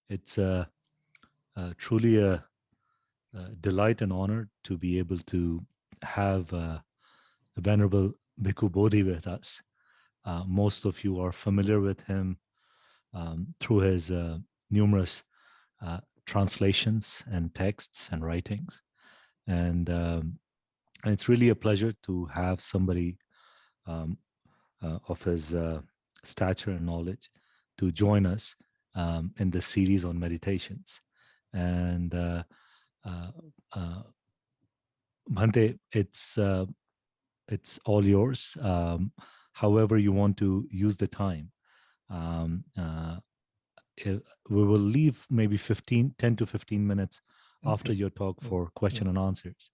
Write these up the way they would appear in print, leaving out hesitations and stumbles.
It's truly a delight and honor to be able to have the Venerable Bhikkhu Bodhi with us. Most of you are familiar with him through his numerous translations and texts and writings. And it's really a pleasure to have somebody of his stature and knowledge to join us in this series on meditations. And Bhante, it's all yours. However you want to use the time. We will leave maybe 10 to 15 minutes after your talk for question and answers.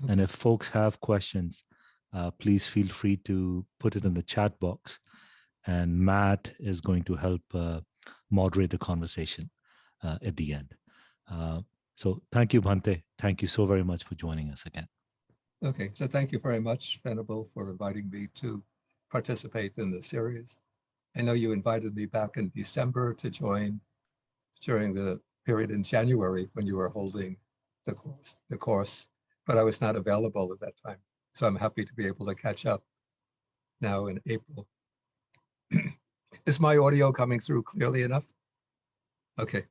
Okay. And if folks have questions, please feel free to put it in the chat box. And Matt is going to help moderate the conversation at the end. So thank you, Bhante. Thank you so very much for joining us again. Okay, so thank you very much, Venerable, for inviting me to participate in the series. I know you invited me back in December to join during the period in January when you were holding the course, but I was not available at that time. So I'm happy to be able to catch up now in April. Is my audio coming through clearly enough? Okay.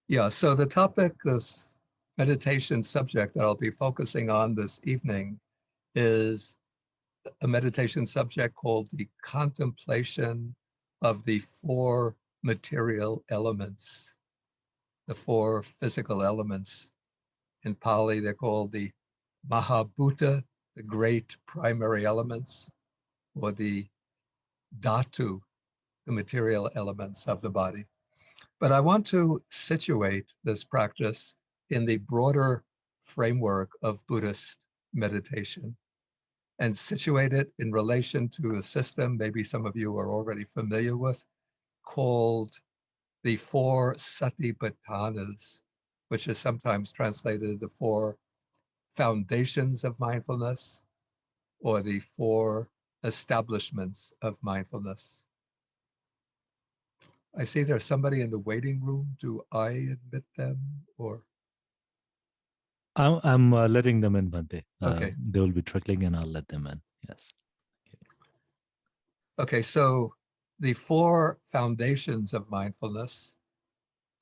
Yeah, so the topic, this meditation subject that I'll be focusing on this evening is a meditation subject called the contemplation of the four material elements, the four physical elements. In Pali, they're called the Mahabhuta, the great primary elements, or the Dhatu, the material elements of the body. But I want to situate this practice in the broader framework of Buddhist meditation and situate it in relation to a system maybe some of you are already familiar with called the four satipatthanas, which is sometimes translated the four foundations of mindfulness or the four establishments of mindfulness. I see there's somebody in the waiting room. Do I admit them or? I'm letting them in, Bhante. Okay. They will be trickling and I'll let them in. Yes. Okay, so the four foundations of mindfulness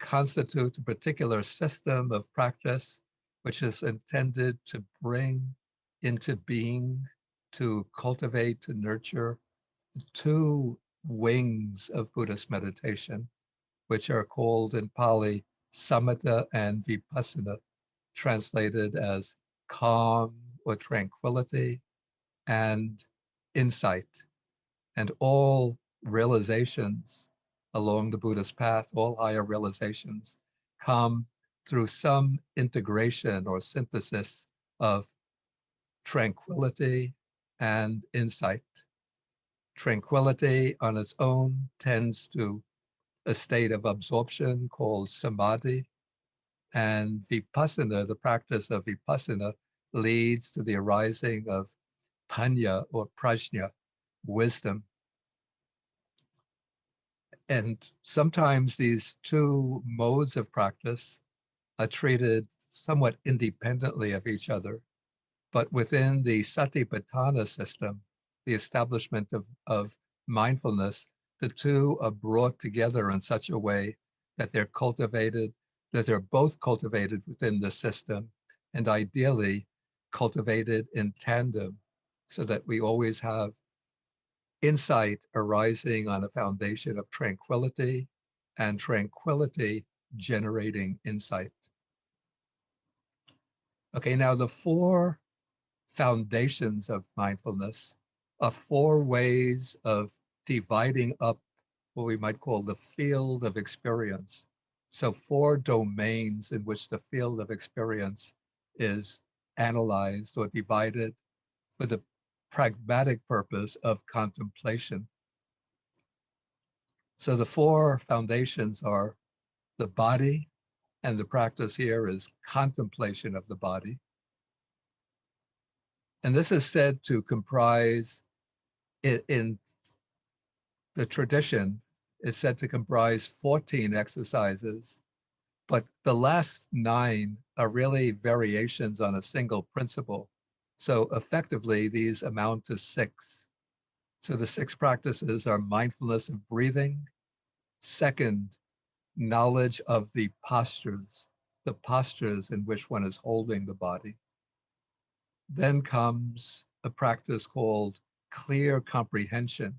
constitute a particular system of practice which is intended to bring into being, to cultivate, to nurture the two wings of Buddhist meditation, which are called in Pali samatha and vipassana, translated as calm or tranquility and insight. And all realizations along the Buddhist path, all higher realizations, come through some integration or synthesis of tranquility and insight. Tranquility on its own tends to a state of absorption called samadhi, and vipassana, the practice of vipassana, leads to the arising of panya or prajna, wisdom. And sometimes these two modes of practice are treated somewhat independently of each other. But within the Satipatthana system, the establishment of mindfulness, the two are brought together in such a way that they're cultivated, that they're both cultivated within the system, and ideally cultivated in tandem, so that we always have insight arising on a foundation of tranquility and tranquility generating insight. Okay, now the four foundations of mindfulness are four ways of dividing up what we might call the field of experience. So four domains in which the field of experience is analyzed or divided for the pragmatic purpose of contemplation. So the four foundations are the body, and the practice here is contemplation of the body. And this is said to comprise, in the tradition, is said to comprise 14 exercises, but the last 9 are really variations on a single principle. So effectively, these amount to 6. So the 6 practices are mindfulness of breathing. Second, knowledge of the postures in which one is holding the body. Then comes a practice called clear comprehension,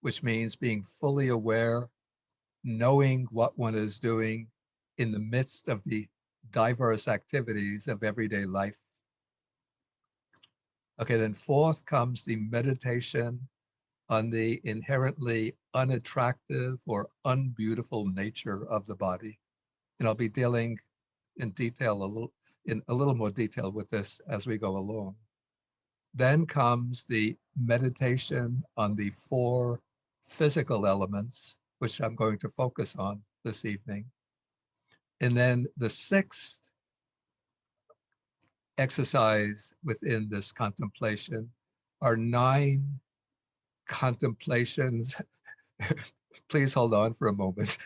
which means being fully aware, knowing what one is doing in the midst of the diverse activities of everyday life. Okay, then fourth comes the meditation on the inherently unattractive or unbeautiful nature of the body. And I'll be dealing in a little more detail with this as we go along. Then comes the meditation on the 4 physical elements, which I'm going to focus on this evening. And then the 6th exercise within this contemplation are 9 contemplations. Please hold on for a moment.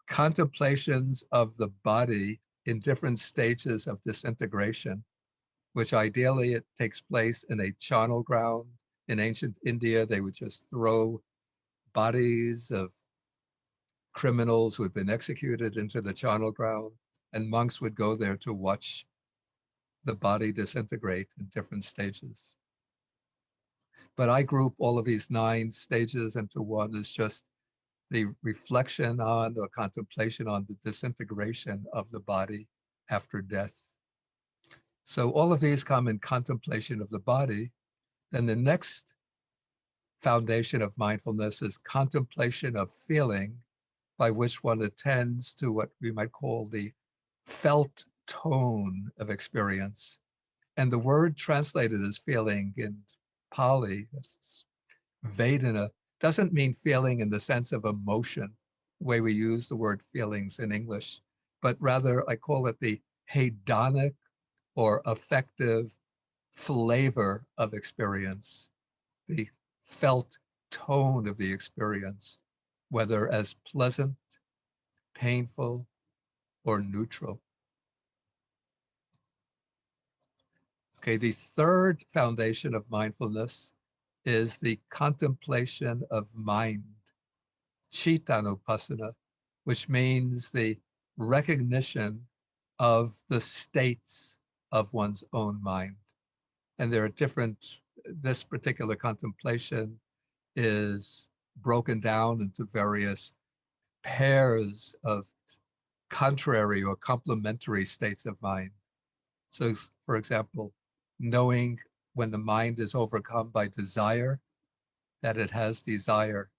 Contemplations of the body in different stages of disintegration, which ideally it takes place in a charnel ground. In ancient India, they would just throw bodies of criminals who had been executed into the charnel ground, and monks would go there to watch the body disintegrate in different stages. But I group all of these 9 stages into one as just the reflection on or contemplation on the disintegration of the body after death. So all of these come in contemplation of the body. Then the next foundation of mindfulness is contemplation of feeling, by which one attends to what we might call the felt tone of experience. And the word translated as feeling in Pali, Vedana, doesn't mean feeling in the sense of emotion, the way we use the word feelings in English, but rather I call it the hedonic or affective flavor of experience, the felt tone of the experience, whether as pleasant, painful, or neutral. Okay, the third foundation of mindfulness is the contemplation of mind, Chittanupassana, which means the recognition of the states of one's own mind. And there are different, this particular contemplation is broken down into various pairs of contrary or complementary states of mind. So, for example, knowing when the mind is overcome by desire, that it has desire.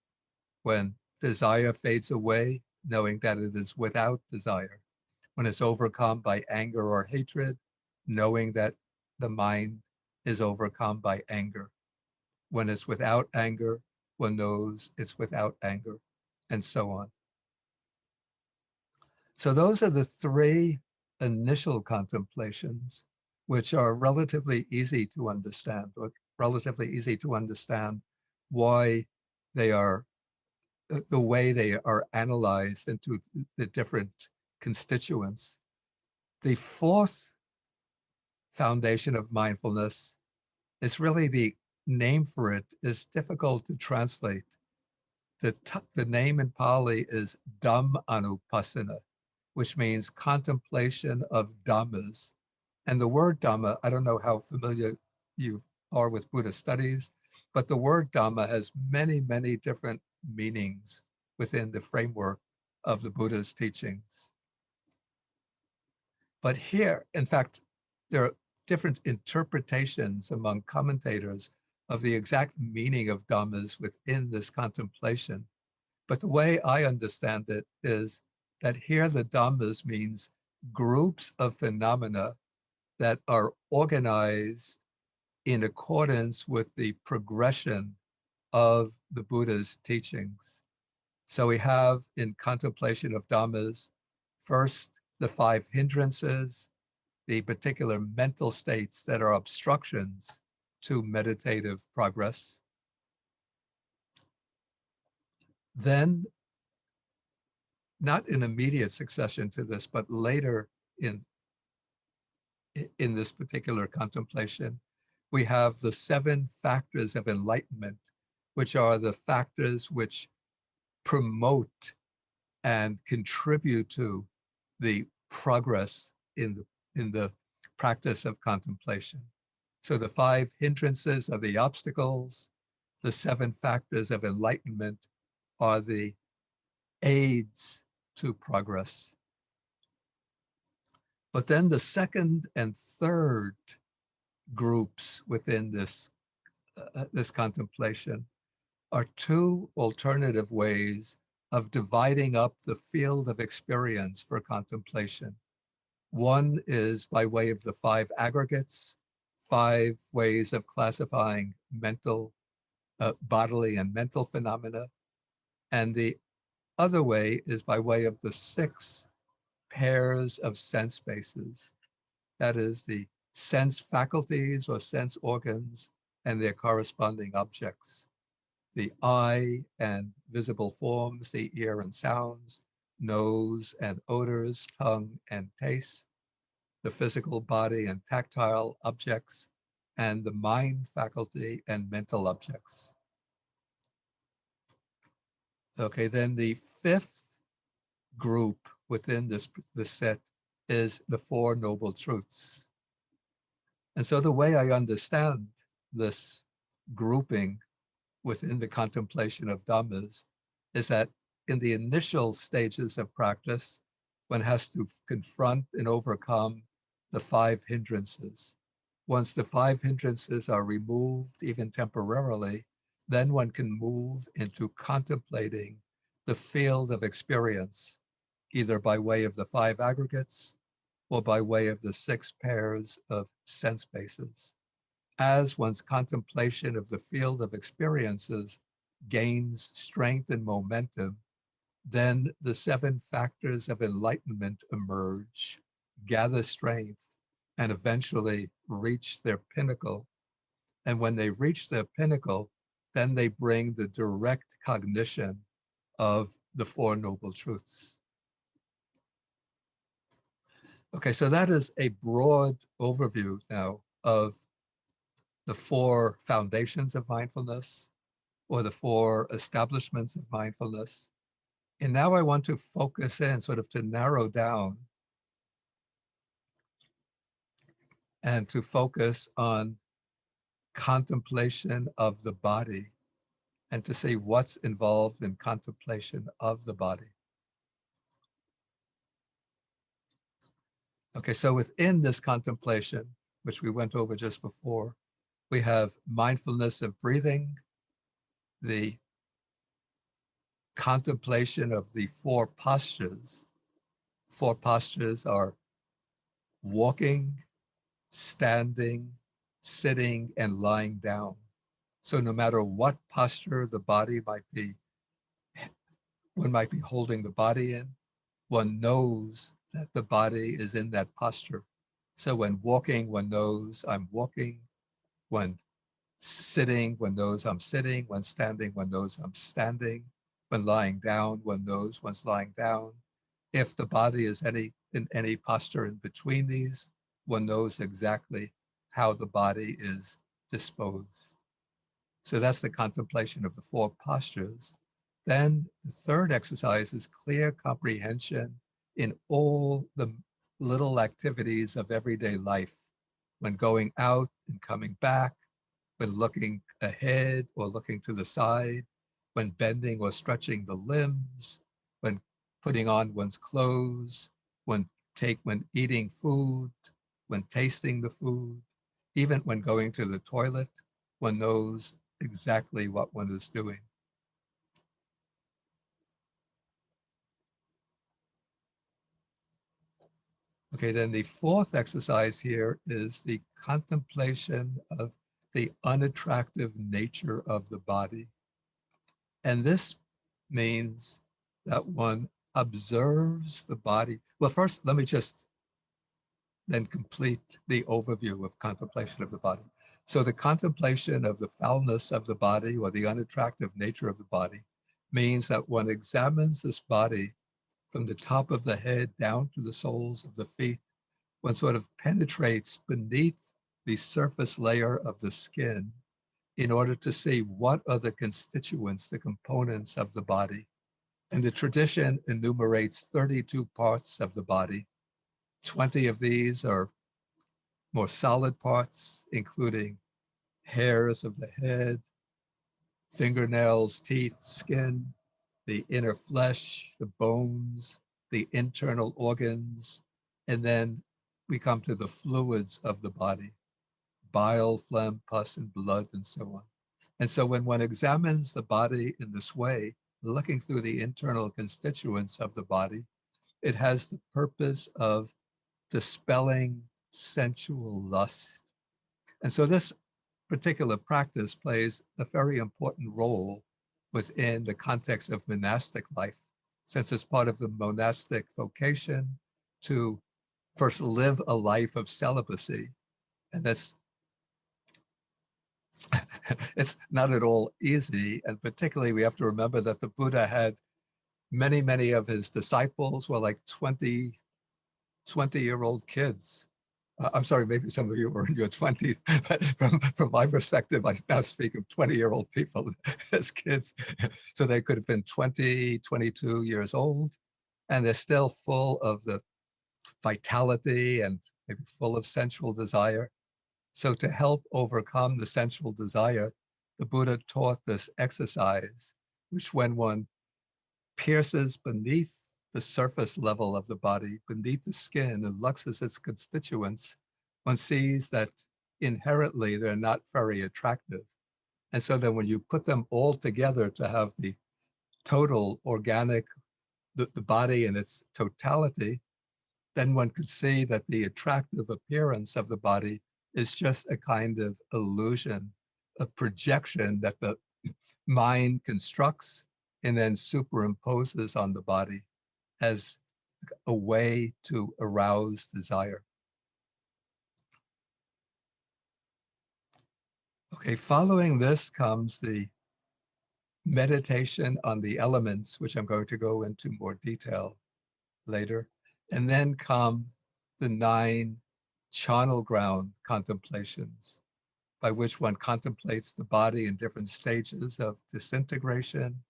When desire fades away, knowing that it is without desire. When it's overcome by anger or hatred, knowing that the mind is overcome by anger. When it's without anger, one knows it's without anger, and so on. So those are the 3 initial contemplations, which are relatively easy to understand, or relatively easy to understand why they are the way they are analyzed into the different constituents. The 4th foundation of mindfulness is really the name for it is difficult to translate. The name in Pali is Dhammanupassana, which means contemplation of Dhammas. And the word Dhamma, I don't know how familiar you are with Buddhist studies, but the word Dhamma has many, many different meanings within the framework of the Buddha's teachings. But here, in fact, there are different interpretations among commentators of the exact meaning of Dhammas within this contemplation. But the way I understand it is that here the Dhammas means groups of phenomena that are organized in accordance with the progression of the Buddha's teachings. So we have in contemplation of Dhammas, first the 5 hindrances, the particular mental states that are obstructions to meditative progress. Then, not in immediate succession to this, but later in this particular contemplation, we have the 7 factors of enlightenment, which are the factors which promote and contribute to the progress in the practice of contemplation. So the 5 hindrances are the obstacles, the 7 factors of enlightenment are the aids to progress. But then the second and third groups within this contemplation are 2 alternative ways of dividing up the field of experience for contemplation. One is by way of the 5 aggregates, 5 ways of classifying mental, bodily and mental phenomena. And the other way is by way of the 6 pairs of sense bases. That is the sense faculties or sense organs and their corresponding objects. The eye and visible forms, the ear and sounds, nose and odors, tongue and taste, the physical body and tactile objects, and the mind faculty and mental objects. Okay, then the 5th group within this set is the 4 Noble Truths. And so the way I understand this grouping within the contemplation of Dhammas is that in the initial stages of practice, one has to confront and overcome the 5 hindrances. Once the 5 hindrances are removed, even temporarily, then one can move into contemplating the field of experience, either by way of the 5 aggregates or by way of the 6 pairs of sense bases. As one's contemplation of the field of experiences gains strength and momentum, then the 7 factors of enlightenment emerge, gather strength, and eventually reach their pinnacle. And when they reach their pinnacle, then they bring the direct cognition of the 4 Noble Truths. Okay, so that is a broad overview now of the 4 foundations of mindfulness or the 4 establishments of mindfulness. And now I want to focus in, sort of to narrow down and to focus on contemplation of the body and to see what's involved in contemplation of the body. Okay, so within this contemplation, which we went over just before, we have mindfulness of breathing, the contemplation of the 4 postures. 4 postures are walking, standing, sitting, and lying down. So no matter what posture the body might be, one might be holding the body in, one knows that the body is in that posture. So when walking, one knows I'm walking. When sitting, one knows I'm sitting. When standing, one knows I'm standing. When lying down, one knows one's lying down. If the body is in any posture in between these, one knows exactly how the body is disposed. So that's the contemplation of the 4 postures. Then the third exercise is clear comprehension in all the little activities of everyday life, when going out and coming back, when looking ahead or looking to the side, when bending or stretching the limbs, when putting on one's clothes, when eating food, when tasting the food, even when going to the toilet, one knows exactly what one is doing. Okay, then the 4th exercise here is the contemplation of the unattractive nature of the body. And this means that one observes the body. Well, first, let me just then complete the overview of contemplation of the body. So the contemplation of the foulness of the body or the unattractive nature of the body means that one examines this body from the top of the head down to the soles of the feet. One sort of penetrates beneath the surface layer of the skin in order to see what are the constituents, the components of the body. And the tradition enumerates 32 parts of the body. 20 of these are more solid parts, including hairs of the head, fingernails, teeth, skin, the inner flesh, the bones, the internal organs, and then we come to the fluids of the body, bile, phlegm, pus, and blood, and so on. And so when one examines the body in this way, looking through the internal constituents of the body, it has the purpose of dispelling sensual lust. And so this particular practice plays a very important role within the context of monastic life, since it's part of the monastic vocation to first live a life of celibacy. And that's it's not at all easy. And particularly, we have to remember that the Buddha had many of his disciples were like 20-year-old kids. I'm sorry, maybe some of you were in your 20s, but from my perspective, I now speak of 20-year-old people as kids. So they could have been 20, 22 years old, and they're still full of the vitality and maybe full of sensual desire. So to help overcome the sensual desire, the Buddha taught this exercise, which when one pierces beneath the surface level of the body, beneath the skin, and looks at its constituents, one sees that inherently they're not very attractive. And so then when you put them all together to have the total organic, the body in its totality, then one could see that the attractive appearance of the body is just a kind of illusion, a projection that the mind constructs and then superimposes on the body as a way to arouse desire. Okay, following this comes the meditation on the elements, which I'm going to go into more detail later. And then come the 9 charnel ground contemplations, by which one contemplates the body in different stages of disintegration,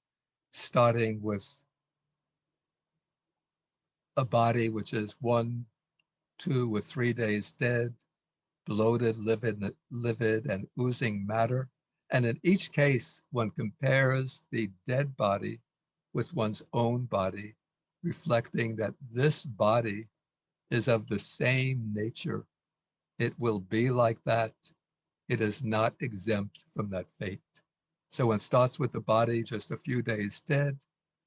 starting with a body which is 1, 2, or 3 days dead, bloated, livid, and oozing matter. And in each case, one compares the dead body with one's own body, reflecting that this body is of the same nature. It will be like that. It is not exempt from that fate. So one starts with the body just a few days dead.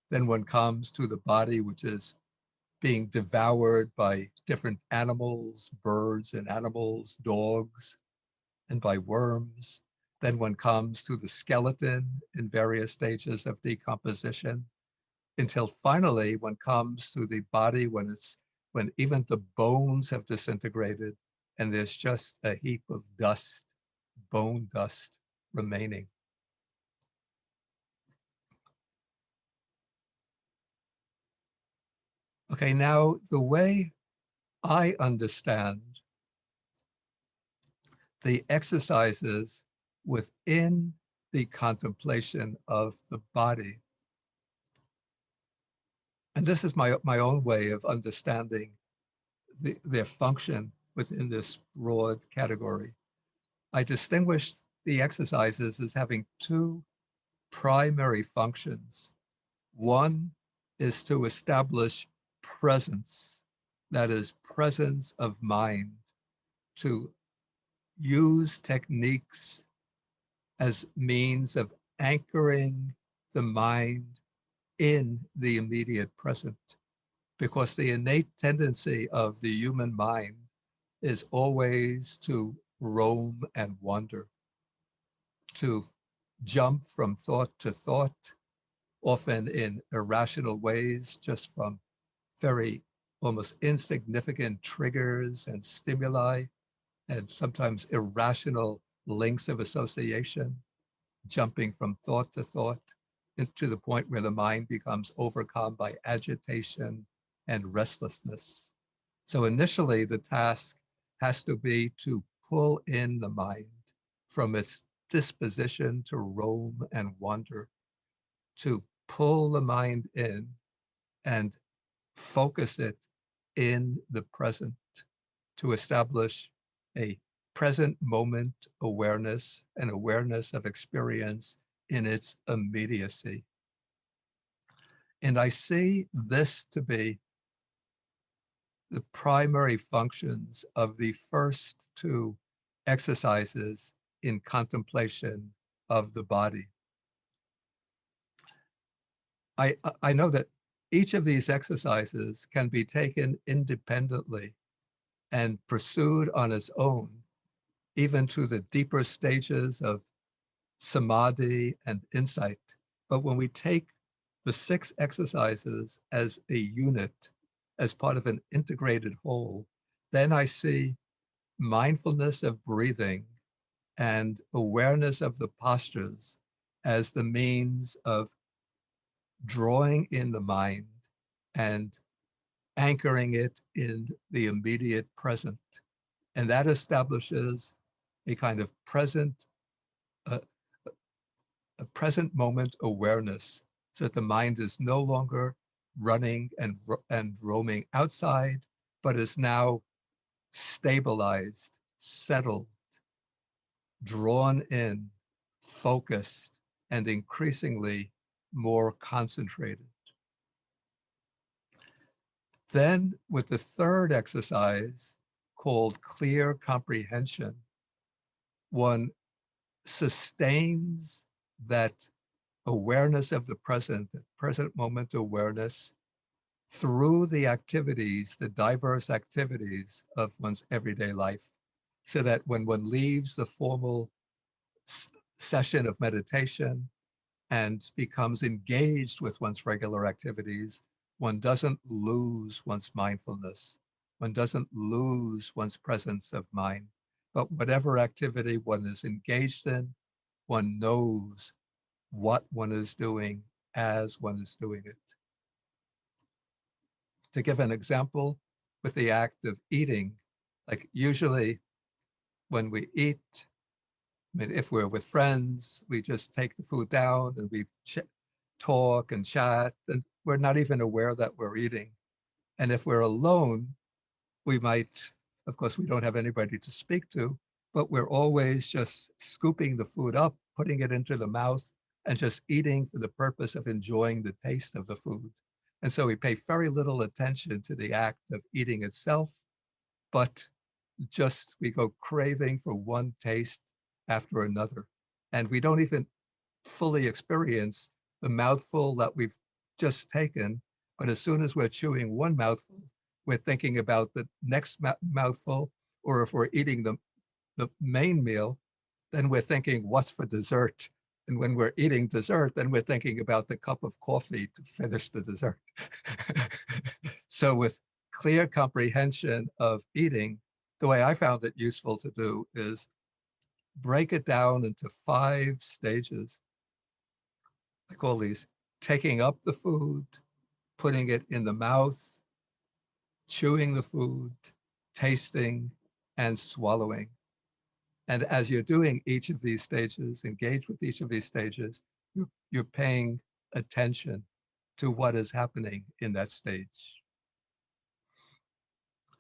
Then one comes to the body which is being devoured by different animals, birds and animals, dogs, and by worms. Then one comes to the skeleton in various stages of decomposition, until finally one comes to the body when even the bones have disintegrated and there's just a heap of dust, bone dust remaining. Okay, now the way I understand the exercises within the contemplation of the body, and this is my own way of understanding their function within this broad category. I distinguish the exercises as having 2 primary functions. One is to establish presence, that is, presence of mind, to use techniques as means of anchoring the mind in the immediate present, because the innate tendency of the human mind is always to roam and wander, to jump from thought to thought, often in irrational ways, just from very almost insignificant triggers and stimuli, and sometimes irrational links of association, jumping from thought to thought. to the point where the mind becomes overcome by agitation and restlessness. So initially, the task has to be to pull in the mind from its disposition to roam and wander, to pull the mind in and focus it in the present, to establish a present moment awareness and awareness of experience in its immediacy. And I see this to be the primary functions of the first two exercises in contemplation of the body. I know that each of these exercises can be taken independently and pursued on its own, even to the deeper stages of samadhi and insight. But when we take the 6 exercises as a unit, as part of an integrated whole, then I see mindfulness of breathing and awareness of the postures as the means of drawing in the mind and anchoring it in the immediate present. And that establishes a kind of uh, a present moment awareness, so that the mind is no longer running and roaming outside, but is now stabilized, settled, drawn in, focused, and increasingly more concentrated. Then, with the third exercise called clear comprehension, one sustains that awareness of the present moment awareness through the activities, the diverse activities of one's everyday life, so that when one leaves the formal session of meditation and becomes engaged with one's regular activities, one doesn't lose one's mindfulness. One doesn't lose one's presence of mind. But whatever activity one is engaged in, one knows what one is doing as one is doing it. To give an example, with the act of eating, like usually when we eat, I mean, if we're with friends, we just take the food down and we talk and chat, and we're not even aware that we're eating. And if we're alone, we might, of course, we don't have anybody to speak to, but we're always just scooping the food up, putting it into the mouth, and just eating for the purpose of enjoying the taste of the food. And so we pay very little attention to the act of eating itself, but just we go craving for one taste after another. And we don't even fully experience the mouthful that we've just taken. But as soon as we're chewing one mouthful, we're thinking about the next mouthful, or if we're eating the main meal, then we're thinking, what's for dessert? And when we're eating dessert, then we're thinking about the cup of coffee to finish the dessert. So with clear comprehension of eating, the way I found it useful to do is break it down into 5 stages. I call these taking up the food, putting it in the mouth, chewing the food, tasting, and swallowing. And as you're doing each of these stages, engage with each of these stages, you're paying attention to what is happening in that stage.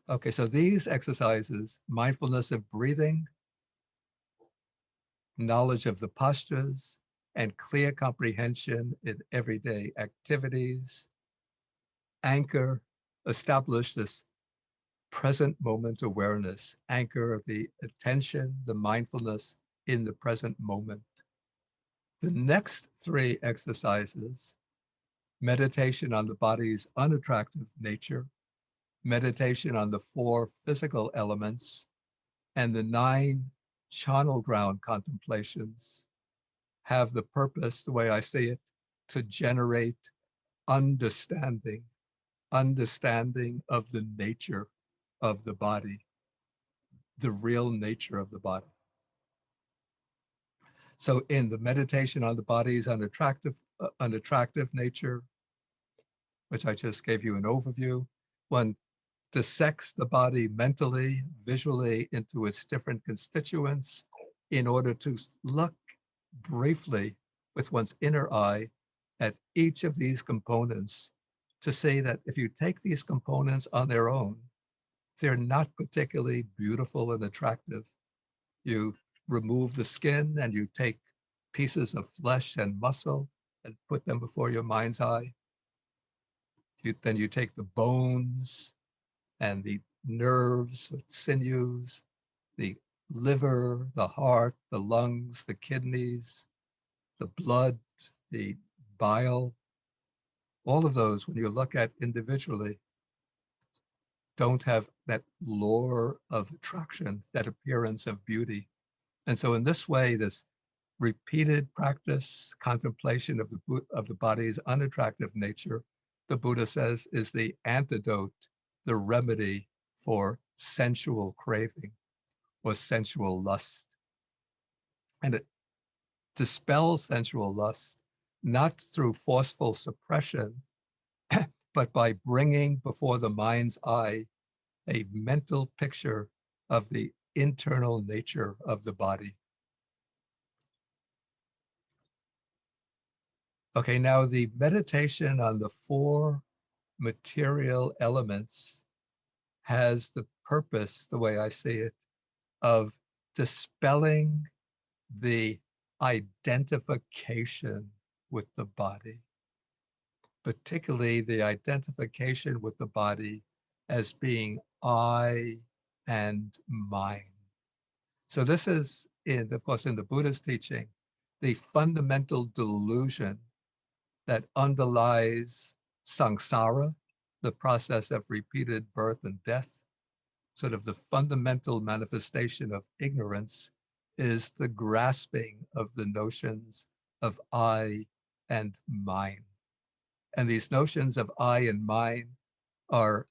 Okay, so these exercises, mindfulness of breathing, knowledge of the postures, and clear comprehension in everyday activities, anchor, establish this present moment awareness, anchor the attention, the mindfulness in the present moment. The next 3 exercises, meditation on the body's unattractive nature, meditation on the 4 physical elements, and the 9 charnel ground contemplations, have the purpose, the way I see it, to generate understanding of the nature of the body, the real nature of the body. So in the meditation on the body's unattractive nature, which I just gave you an overview, one dissects the body mentally, visually into its different constituents in order to look briefly with one's inner eye at each of these components to say that if you take these components on their own, they're not particularly beautiful and attractive. You remove the skin and you take pieces of flesh and muscle and put them before your mind's eye. Then you take the bones and the nerves, sinews, the liver, the heart, the lungs, the kidneys, the blood, the bile, all of those, when you look at individually, don't have that lure of attraction, that appearance of beauty. And so in this way, this repeated practice, contemplation of the body's unattractive nature, the Buddha says is the antidote, the remedy for sensual craving or sensual lust. And it dispels sensual lust, not through forceful suppression, but by bringing before the mind's eye a mental picture of the internal nature of the body. Okay, now the meditation on the four material elements has the purpose, the way I see it, of dispelling the identification with the body, particularly the identification with the body as being I and mine. So this is, of course, in the Buddha's teaching, the fundamental delusion that underlies samsara, the process of repeated birth and death. Sort of the fundamental manifestation of ignorance is the grasping of the notions of I and mine. And these notions of I and mine are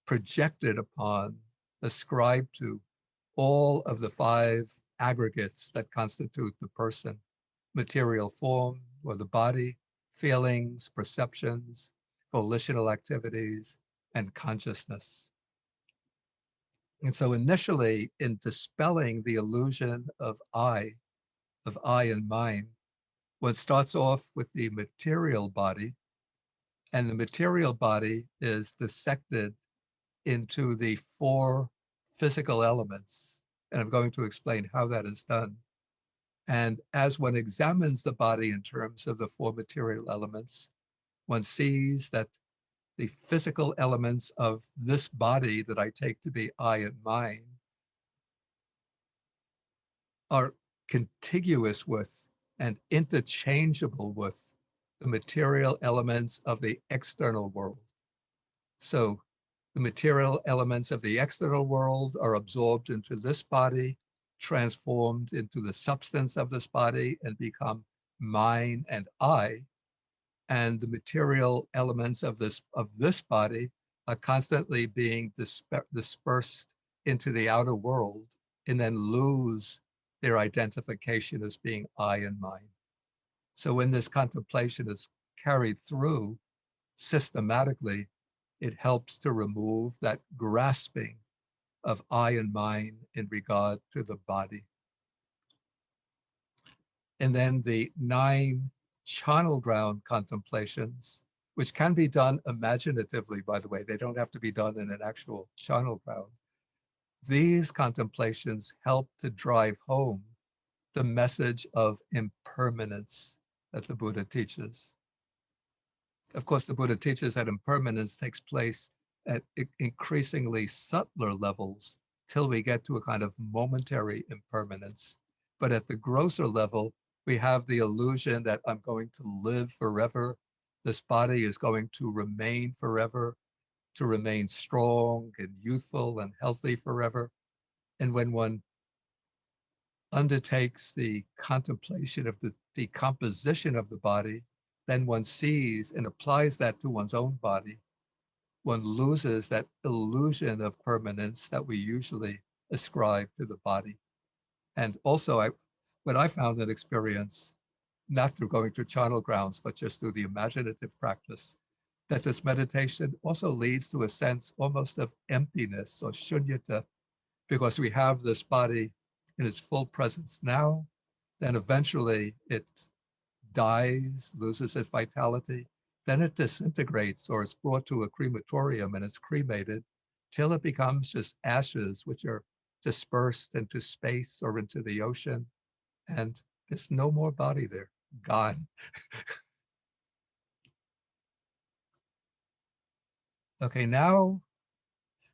projected upon, ascribed to all of the five aggregates that constitute the person: material form or the body, feelings, perceptions, volitional activities, and consciousness. And so initially, in dispelling the illusion of I and mine, one starts off with the material body, and the material body is dissected into the four physical elements. And I'm going to explain how that is done. And as one examines the body in terms of the four material elements, one sees that the physical elements of this body that I take to be I and mine are contiguous with and interchangeable with the material elements of the external world. So the material elements of the external world are absorbed into this body, transformed into the substance of this body, and become mine and I. And the material elements of this body are constantly being dispersed into the outer world and then lose their identification as being I and mine. So when this contemplation is carried through systematically, it helps to remove that grasping of I and mine in regard to the body. And then the 9 charnel ground contemplations, which can be done imaginatively, by the way. They don't have to be done in an actual charnel ground. These contemplations help to drive home the message of impermanence that the Buddha teaches. Of course, the Buddha teaches that impermanence takes place at increasingly subtler levels till we get to a kind of momentary impermanence. But at the grosser level, we have the illusion that I'm going to live forever. This body is going to remain forever, to remain strong and youthful and healthy forever. And when one undertakes the contemplation of the decomposition of the body, then one sees and applies that to one's own body. One loses that illusion of permanence that we usually ascribe to the body. And also, what I found in experience, not through going to charnel grounds, but just through the imaginative practice, that this meditation also leads to a sense almost of emptiness or shunyata, because we have this body in its full presence now, then eventually it dies, loses its vitality, then it disintegrates or is brought to a crematorium and it's cremated till it becomes just ashes, which are dispersed into space or into the ocean. And there's no more body there, gone. Okay, now,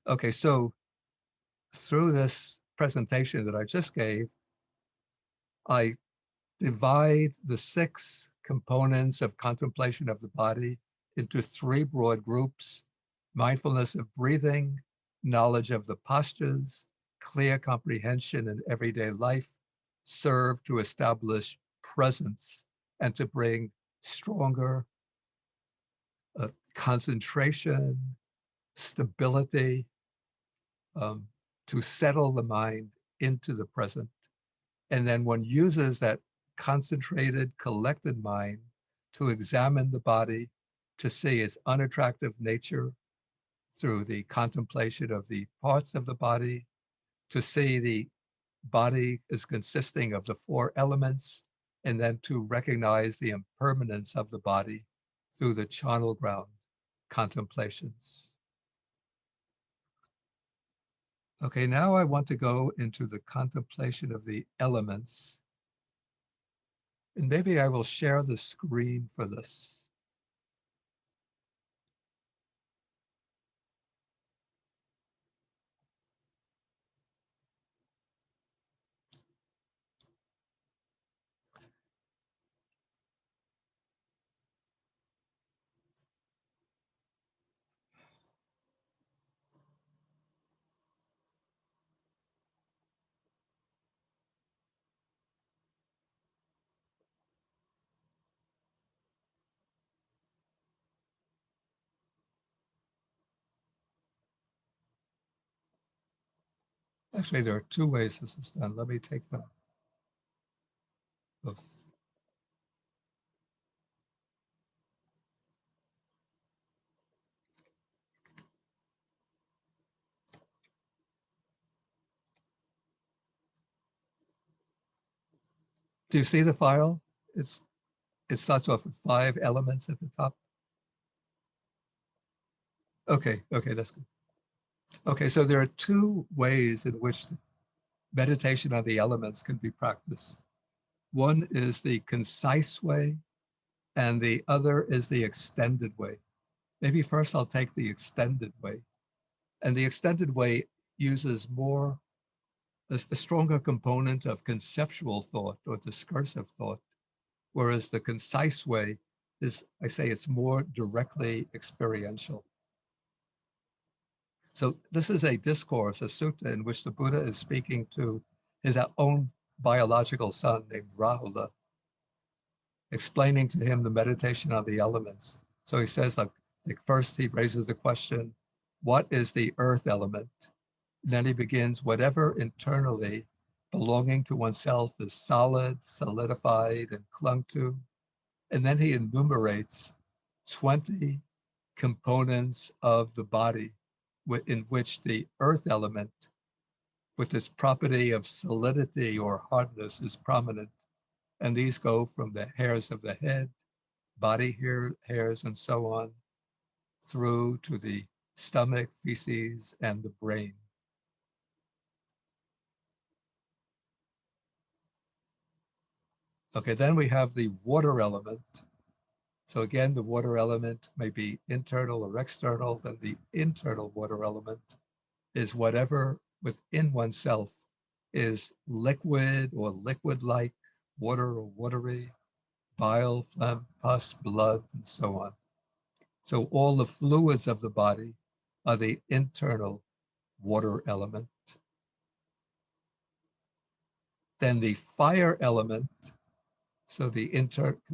okay, so through this presentation that I just gave, I divide the 6 components of contemplation of the body into 3 broad groups: mindfulness of breathing, knowledge of the postures, clear comprehension in everyday life, serve to establish presence and to bring stronger concentration, stability, to settle the mind into the present. And then one uses that concentrated, collected mind to examine the body, to see its unattractive nature through the contemplation of the parts of the body, to see the body as consisting of the 4 elements, and then to recognize the impermanence of the body through the charnel ground contemplations. Okay, now I want to go into the contemplation of the elements. And maybe I will share the screen for this. Actually, there are 2 ways this is done. Let me take them both. Do you see the file? It starts off with 5 elements at the top. Okay, that's good. Okay, so there are 2 ways in which meditation on the elements can be practiced. One is the concise way, and the other is the extended way. Maybe first I'll take the extended way. And the extended way uses more, a stronger component of conceptual thought or discursive thought, whereas the concise way is, I say, it's more directly experiential. So this is a discourse, a sutta, in which the Buddha is speaking to his own biological son named Rahula, explaining to him the meditation on the elements. So he says, like first he raises the question, what is the earth element? And then he begins, whatever internally belonging to oneself is solid, solidified, and clung to. And then he enumerates 20 components of the body in which the earth element, with its property of solidity or hardness, is prominent. And these go from the hairs of the head, body hairs, and so on, through to the stomach, feces, and the brain. Okay, then we have the water element. So again, the water element may be internal or external. Then the internal water element is whatever within oneself is liquid or liquid-like, water or watery, bile, phlegm, pus, blood, and so on. So all the fluids of the body are the internal water element. Then the fire element, so the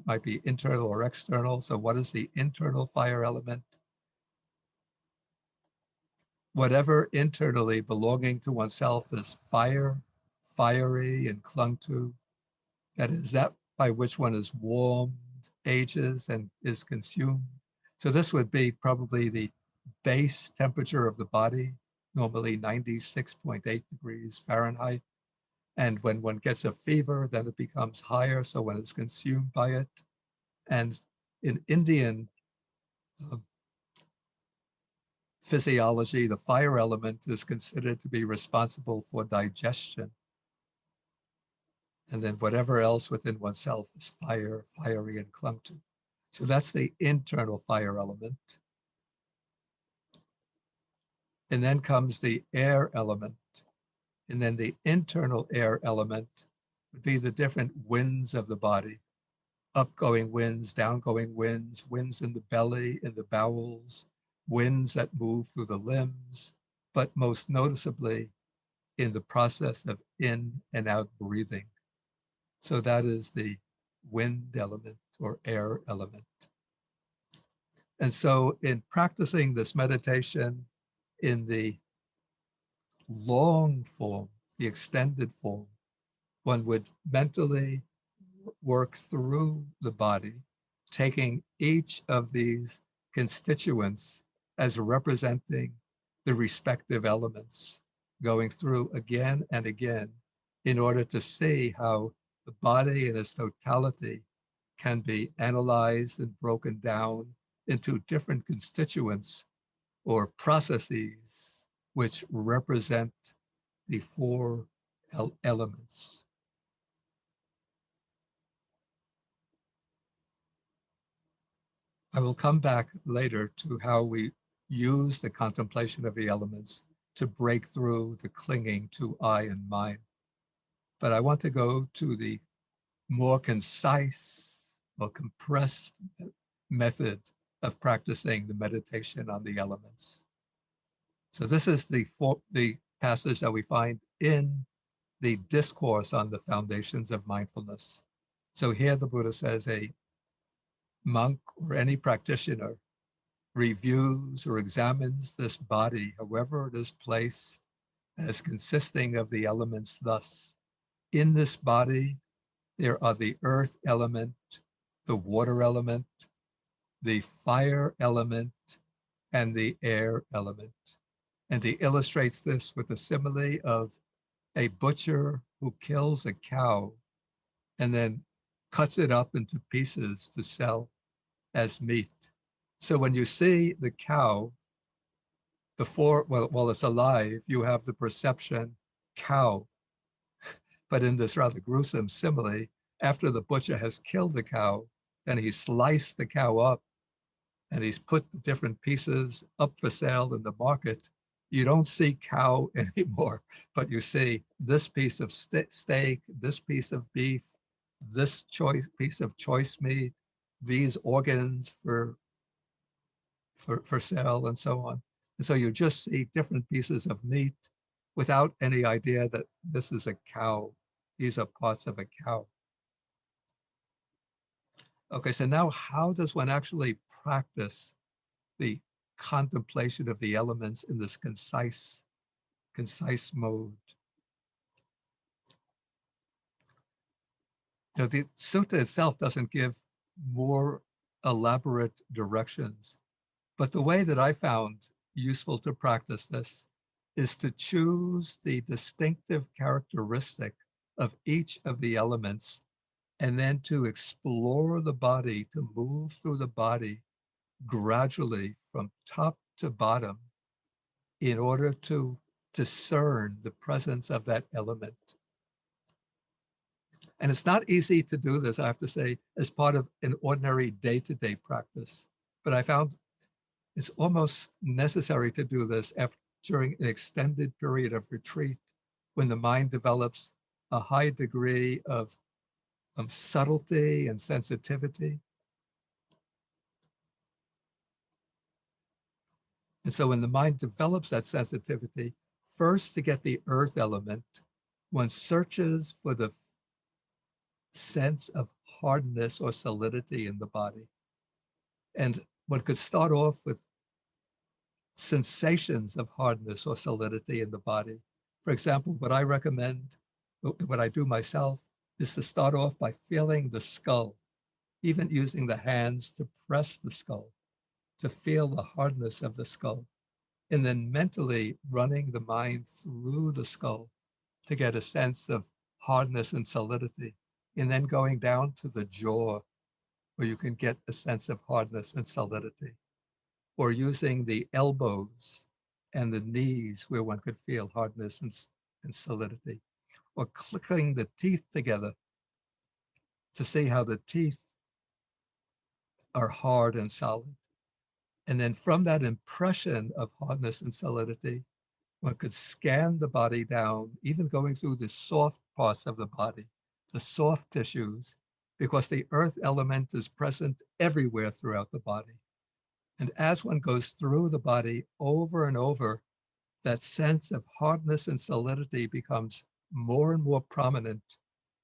might be internal or external. So what is the internal fire element? Whatever internally belonging to oneself is fire, fiery, and clung to. That is, that by which one is warmed, ages, and is consumed. So this would be probably the base temperature of the body, normally 96.8 degrees Fahrenheit. And when one gets a fever, then it becomes higher, so when it's consumed by it. And in Indian uh, physiology, the fire element is considered to be responsible for digestion. And then whatever else within oneself is fire, fiery, and clung to. So that's the internal fire element. And then comes the air element. And then the internal air element would be the different winds of the body. Upgoing winds, downgoing winds, winds in the belly, in the bowels, winds that move through the limbs, but most noticeably in the process of in and out breathing. So that is the wind element or air element. And so in practicing this meditation in the long form, the extended form, one would mentally work through the body, taking each of these constituents as representing the respective elements, going through again and again in order to see how the body in its totality can be analyzed and broken down into different constituents or processes which represent the four elements. I will come back later to how we use the contemplation of the elements to break through the clinging to I and mine. But I want to go to the more concise or compressed method of practicing the meditation on the elements. So this is the passage that we find in the discourse on the foundations of mindfulness. So here the Buddha says a monk or any practitioner reviews or examines this body, however it is placed, as consisting of the elements thus. In this body, there are the earth element, the water element, the fire element, and the air element. And he illustrates this with the simile of a butcher who kills a cow and then cuts it up into pieces to sell as meat. So when you see the cow before, while it's alive, you have the perception cow. But in this rather gruesome simile, after the butcher has killed the cow, then he sliced the cow up and he's put the different pieces up for sale in the market. You don't see cow anymore, but you see this piece of steak, this piece of beef, this piece of choice meat, these organs for sale, and so on. And so you just see different pieces of meat without any idea that this is a cow. These are parts of a cow. Okay, so now how does one actually practice the contemplation of the elements in this concise mode? You know, the sutta itself doesn't give more elaborate directions, but the way that I found useful to practice this is to choose the distinctive characteristic of each of the elements and then to explore the body, to move through the body gradually from top to bottom in order to discern the presence of that element. And it's not easy to do this, I have to say, as part of an ordinary day-to-day practice. But I found it's almost necessary to do this during an extended period of retreat when the mind develops a high degree of subtlety and sensitivity. And so when the mind develops that sensitivity, first to get the earth element, one searches for the sense of hardness or solidity in the body. And one could start off with sensations of hardness or solidity in the body. For example, what I recommend, what I do myself, is to start off by feeling the skull, even using the hands to press the skull, to feel the hardness of the skull, and then mentally running the mind through the skull to get a sense of hardness and solidity, and then going down to the jaw where you can get a sense of hardness and solidity, or using the elbows and the knees where one could feel hardness and solidity, or clicking the teeth together to see how the teeth are hard and solid. And then from that impression of hardness and solidity, one could scan the body down, even going through the soft parts of the body, the soft tissues, because the earth element is present everywhere throughout the body. And as one goes through the body over and over, that sense of hardness and solidity becomes more and more prominent,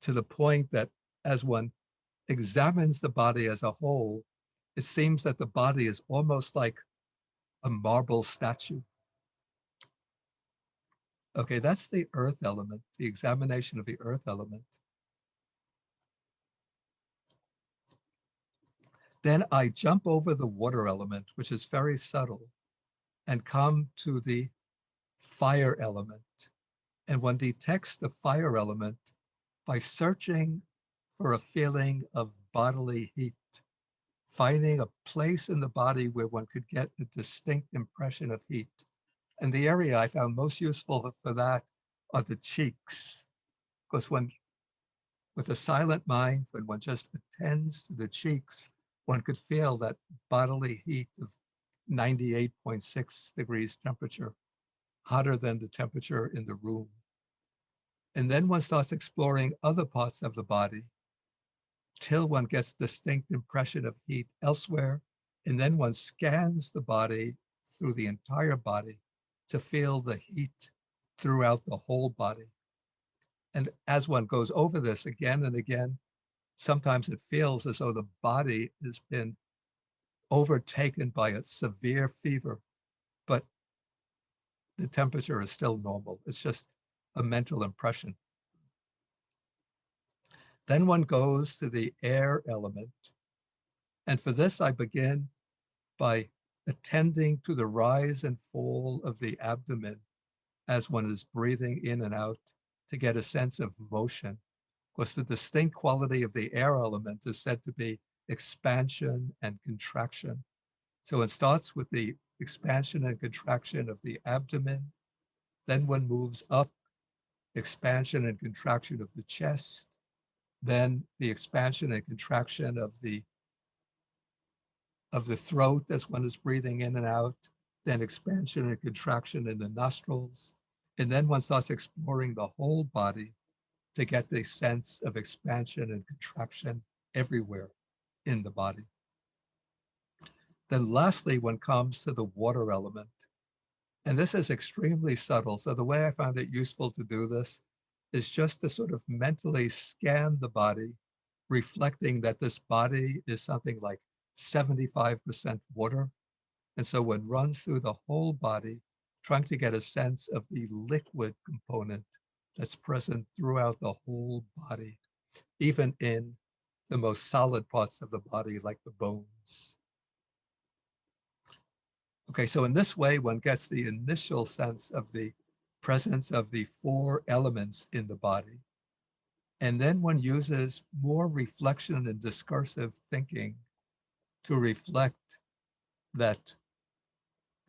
to the point that as one examines the body as a whole, it seems that the body is almost like a marble statue. Okay, that's the earth element, the examination of the earth element. Then I jump over the water element, which is very subtle, and come to the fire element. And one detects the fire element by searching for a feeling of bodily heat, finding a place in the body where one could get a distinct impression of heat. And the area I found most useful for that are the cheeks, because when, with a silent mind, when one just attends to the cheeks, one could feel that bodily heat of 98.6 degrees temperature, hotter than the temperature in the room. And then one starts exploring other parts of the body till one gets distinct impression of heat elsewhere. And then one scans the body through the entire body to feel the heat throughout the whole body. And as one goes over this again and again, sometimes it feels as though the body has been overtaken by a severe fever, but the temperature is still normal. It's just a mental impression. Then one goes to the air element. And for this, I begin by attending to the rise and fall of the abdomen as one is breathing in and out to get a sense of motion. Because the distinct quality of the air element is said to be expansion and contraction. So it starts with the expansion and contraction of the abdomen. Then one moves up, expansion and contraction of the chest. Then the expansion and contraction of the throat as one is breathing in and out, then expansion and contraction in the nostrils. And then one starts exploring the whole body to get the sense of expansion and contraction everywhere in the body. Then lastly, one comes to the water element. And this is extremely subtle. So the way I found it useful to do this is just to sort of mentally scan the body, reflecting that this body is something like 75% water. And so one runs through the whole body, trying to get a sense of the liquid component that's present throughout the whole body, even in the most solid parts of the body, like the bones. Okay, so in this way, one gets the initial sense of the presence of the four elements in the body. And then one uses more reflection and discursive thinking to reflect that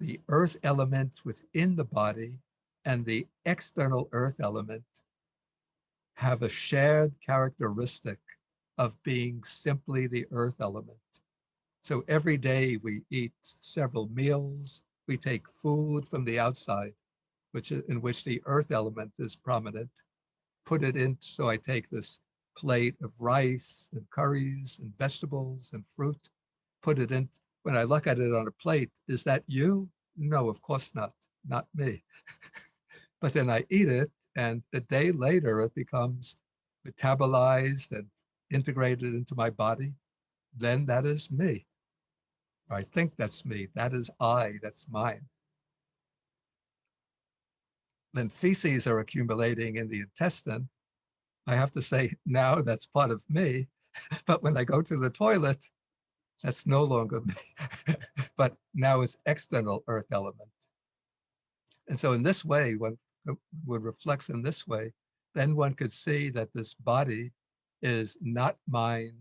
the earth element within the body and the external earth element have a shared characteristic of being simply the earth element. So every day we eat several meals, we take food from the outside, in which the earth element is prominent, put it in. So I take this plate of rice and curries and vegetables and fruit, put it in. When I look at it on a plate, is that you? No, of course not me. But then I eat it, and a day later it becomes metabolized and integrated into my body. Then that is me. I think that's me. That is I. That's mine. Then feces are accumulating in the intestine, I have to say now that's part of me, but when I go to the toilet, that's no longer me, but now it's external earth element. And so in this way, when one reflects in this way, then one could see that this body is not mine,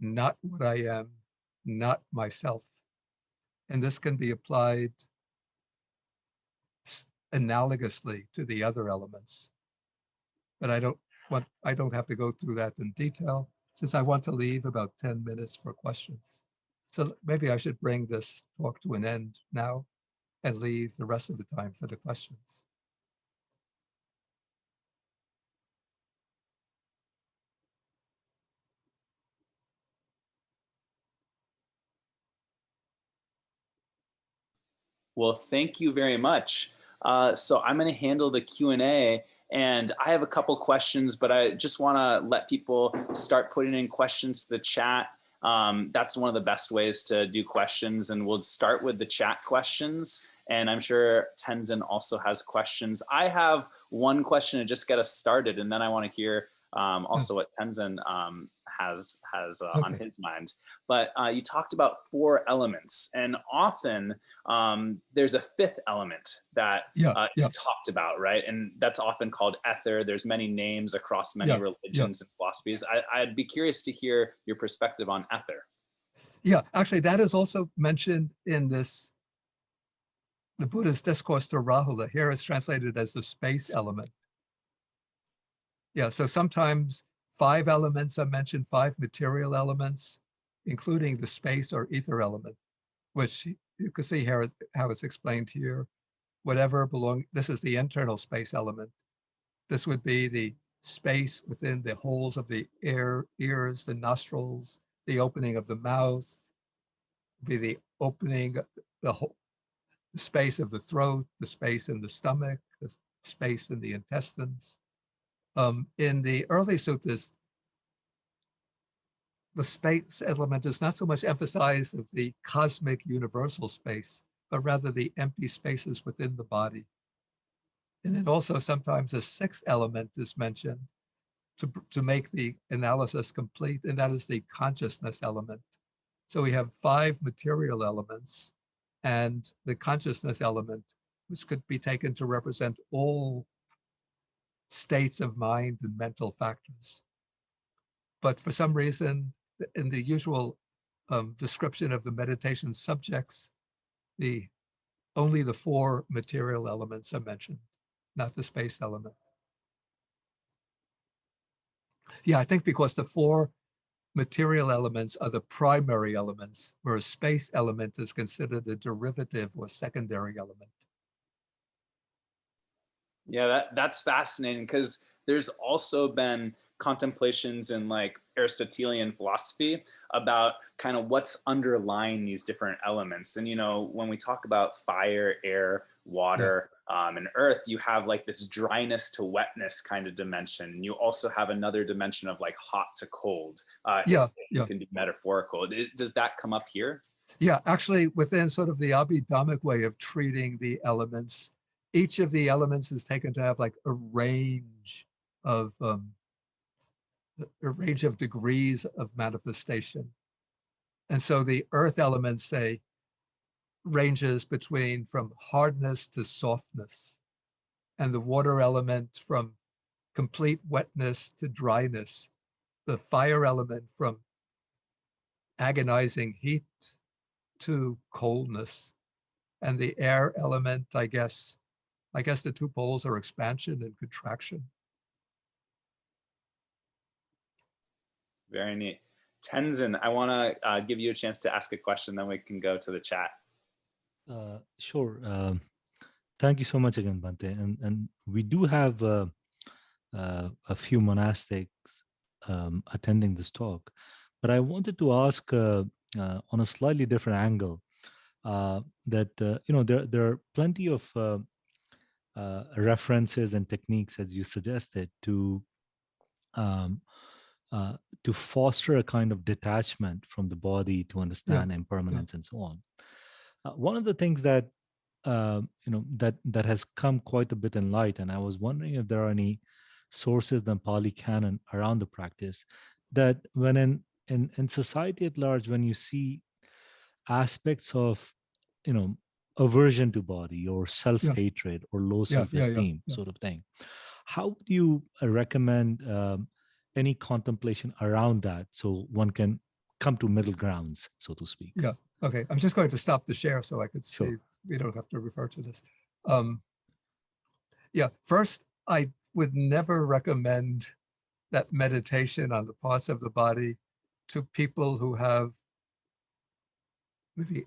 not what I am, not myself. And this can be applied analogously to the other elements. But I don't have to go through that in detail, since I want to leave about 10 minutes for questions. So maybe I should bring this talk to an end now and leave the rest of the time for the questions. Well, thank you very much. So I'm going to handle the Q&A, and I have a couple questions, but I just want to let people start putting in questions to the chat. That's one of the best ways to do questions, and we'll start with the chat questions. And I'm sure Tenzin also has questions. I have one question to just get us started, and then I want to hear also what Tenzin has on his mind. But you talked about 4 elements, and often there's a 5th element that is talked about, right? And that's often called ether. There's many names across many religions and philosophies. I'd be curious to hear your perspective on ether. Yeah, actually, that is also mentioned in the Buddha's discourse to Rahula. Here it's translated as the space element. Yeah, so sometimes 5 elements are mentioned, 5 material elements, including the space or ether element, which you can see here how it's explained here. This is the internal space element. This would be the space within the holes of the ears, the nostrils, the opening of the mouth, be the opening, the space of the throat, the space in the stomach, the space in the intestines. In the early suttas, the space element is not so much emphasized of the cosmic universal space, but rather the empty spaces within the body. And then also sometimes a 6th element is mentioned to make the analysis complete, and that is the consciousness element. So we have 5 material elements and the consciousness element, which could be taken to represent all states of mind and mental factors. But for some reason, in the usual description of the meditation subjects, only the 4 material elements are mentioned, not the space element. Yeah, I think because the 4 material elements are the primary elements, whereas space element is considered a derivative or secondary element. Yeah, that's fascinating, because there's also been contemplations in like Aristotelian philosophy about kind of what's underlying these different elements. And, you know, when we talk about fire, air, water, and earth, you have like this dryness to wetness kind of dimension. You also have another dimension of like hot to cold. It can be metaphorical. Does that come up here? Yeah, actually, within sort of the Abhidhammic way of treating the elements, each of the elements is taken to have like a range of degrees of manifestation. And so the earth elements, say, ranges from hardness to softness, and the water element from complete wetness to dryness, the fire element from agonizing heat to coldness, and the air element, I guess the 2 poles are expansion and contraction. Very neat. Tenzin, I want to give you a chance to ask a question, then we can go to the chat. Sure. Thank you so much again, Bante. And we do have a few monastics attending this talk, but I wanted to ask on a slightly different angle that there are plenty of references and techniques, as you suggested, um, to foster a kind of detachment from the body, to understand impermanence and so on. One of the things that that has come quite a bit in light, and I was wondering if there are any sources than Pali Canon around the practice, that when in society at large, when you see aspects of, aversion to body or Yeah, self-hatred or low yeah, yeah, yeah, self-esteem yeah. sort of thing, how would you recommend any contemplation around that so one can come to middle grounds, so to speak? Yeah. Okay. I'm just going to stop the share so I could Sure. see we don't have to refer to this. Yeah. First, I would never recommend that meditation on the parts of the body to people who have maybe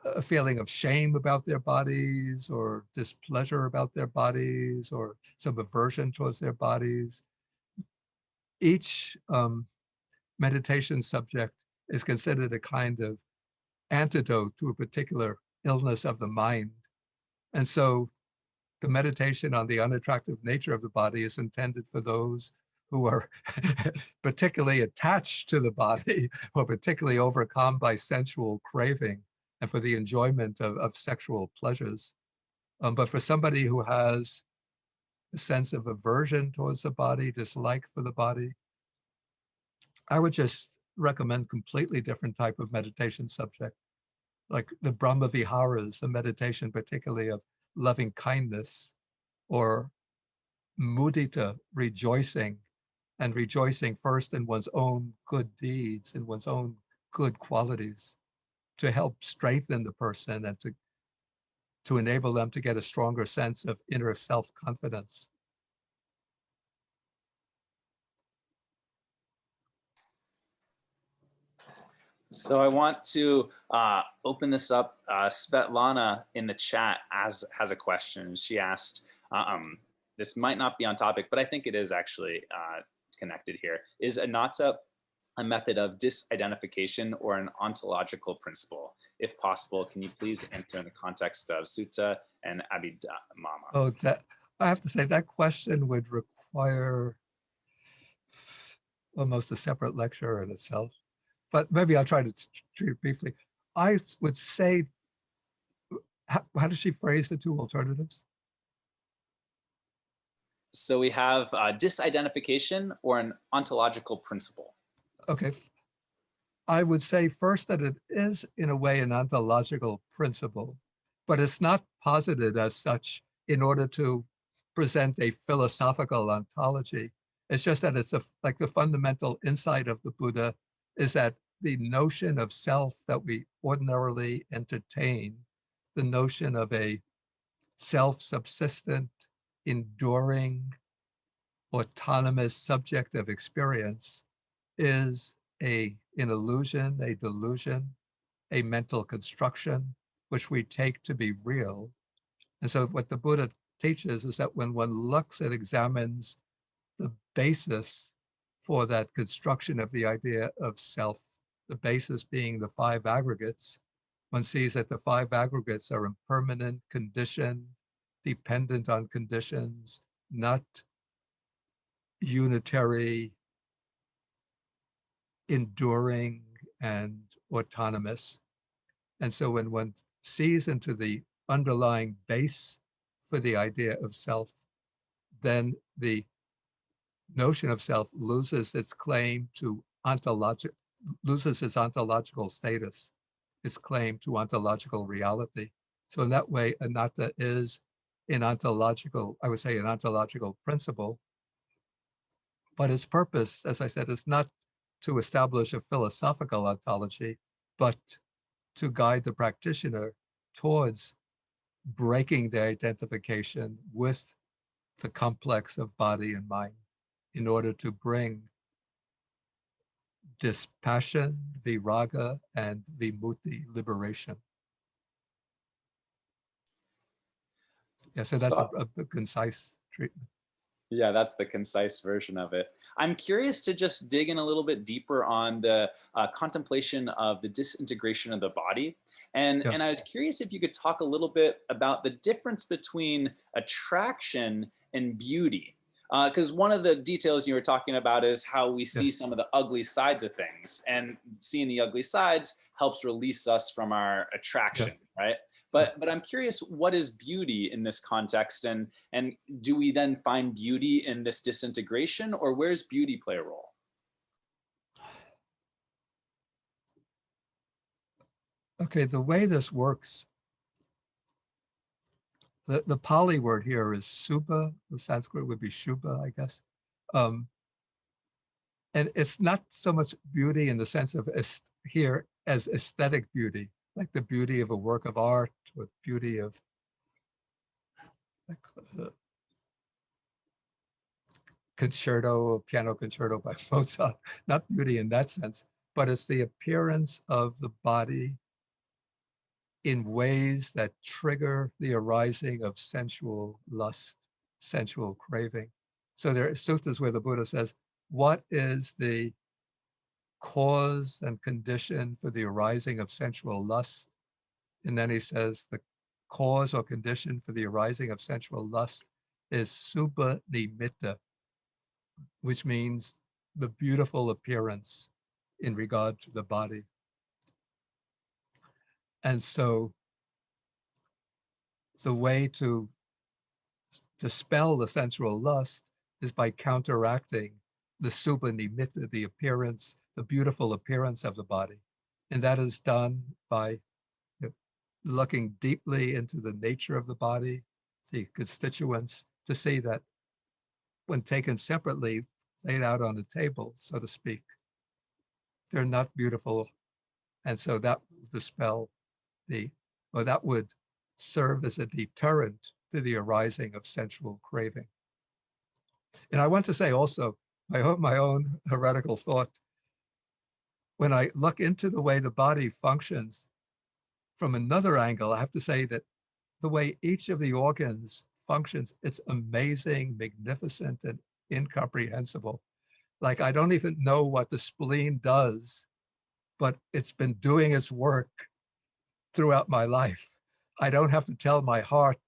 a feeling of shame about their bodies or displeasure about their bodies or some aversion towards their bodies. Each meditation subject is considered a kind of antidote to a particular illness of the mind. And so the meditation on the unattractive nature of the body is intended for those who are particularly attached to the body or particularly overcome by sensual craving and for the enjoyment of sexual pleasures. But for somebody who has a sense of aversion towards the body, dislike for the body, I would just recommend completely different type of meditation subject, like the Brahma Viharas, the meditation particularly of loving kindness, or mudita, rejoicing, and rejoicing first in one's own good deeds, in one's own good qualities, to help strengthen the person and to enable them to get a stronger sense of inner self-confidence. So I want to open this up. Svetlana in the chat has a question. She asked, this might not be on topic, but I think it is actually connected here. Is anatta a method of disidentification or an ontological principle? If possible, can you please answer in the context of sutta and abhidhamma? Oh, that I have to say that question would require almost a separate lecture in itself, but maybe I'll try to treat it briefly. I would say, how does she phrase the two alternatives? So we have disidentification or an ontological principle. Okay. I would say first that it is in a way an ontological principle, but it's not posited as such in order to present a philosophical ontology. It's just that it's like the fundamental insight of the Buddha is that the notion of self that we ordinarily entertain, the notion of a self-subsistent, enduring, autonomous subject of experience is an illusion, a delusion, a mental construction, which we take to be real. And so what the Buddha teaches is that when one looks and examines the basis for that construction of the idea of self, the basis being the five aggregates, one sees that the five aggregates are impermanent, conditioned, dependent on conditions, not unitary, enduring, and autonomous. And so when one sees into the underlying base for the idea of self, then the notion of self loses its claim to loses its ontological status, its claim to ontological reality. So in that way, anatta is an ontological, I would say an ontological principle, but its purpose, as I said, is not to establish a philosophical ontology, but to guide the practitioner towards breaking the identification with the complex of body and mind in order to bring dispassion, viraga, and vimutti, liberation. Yeah, so that's a concise treatment. Yeah, that's the concise version of it. I'm curious to just dig in a little bit deeper on the contemplation of the disintegration of the body. And I was curious if you could talk a little bit about the difference between attraction and beauty. Because one of the details you were talking about is how we see some of the ugly sides of things. And seeing the ugly sides helps release us from our attraction, right? But I'm curious, what is beauty in this context? And do we then find beauty in this disintegration, or where's beauty play a role? Okay, the way this works, the Pali word here is subha, the Sanskrit would be shubha, I guess. And it's not so much beauty in the sense of here as aesthetic beauty, like the beauty of a work of art or beauty of like piano concerto by Mozart, not beauty in that sense, but it's the appearance of the body in ways that trigger the arising of sensual lust, sensual craving. So there are suttas where the Buddha says, what is the cause and condition for the arising of sensual lust? And then he says the cause or condition for the arising of sensual lust is subha nimitta, which means the beautiful appearance in regard to the body. And so the way to dispel the sensual lust is by counteracting the subha nimitta, the appearance, the beautiful appearance of the body. And that is done by looking deeply into the nature of the body, the constituents, to see that when taken separately, laid out on the table, so to speak, they're not beautiful. And so that will dispel that would serve as a deterrent to the arising of sensual craving. And I want to say also, my own heretical thought, when I look into the way the body functions from another angle, I have to say that the way each of the organs functions, it's amazing, magnificent, and incomprehensible. Like, I don't even know what the spleen does, but it's been doing its work throughout my life. I don't have to tell my heart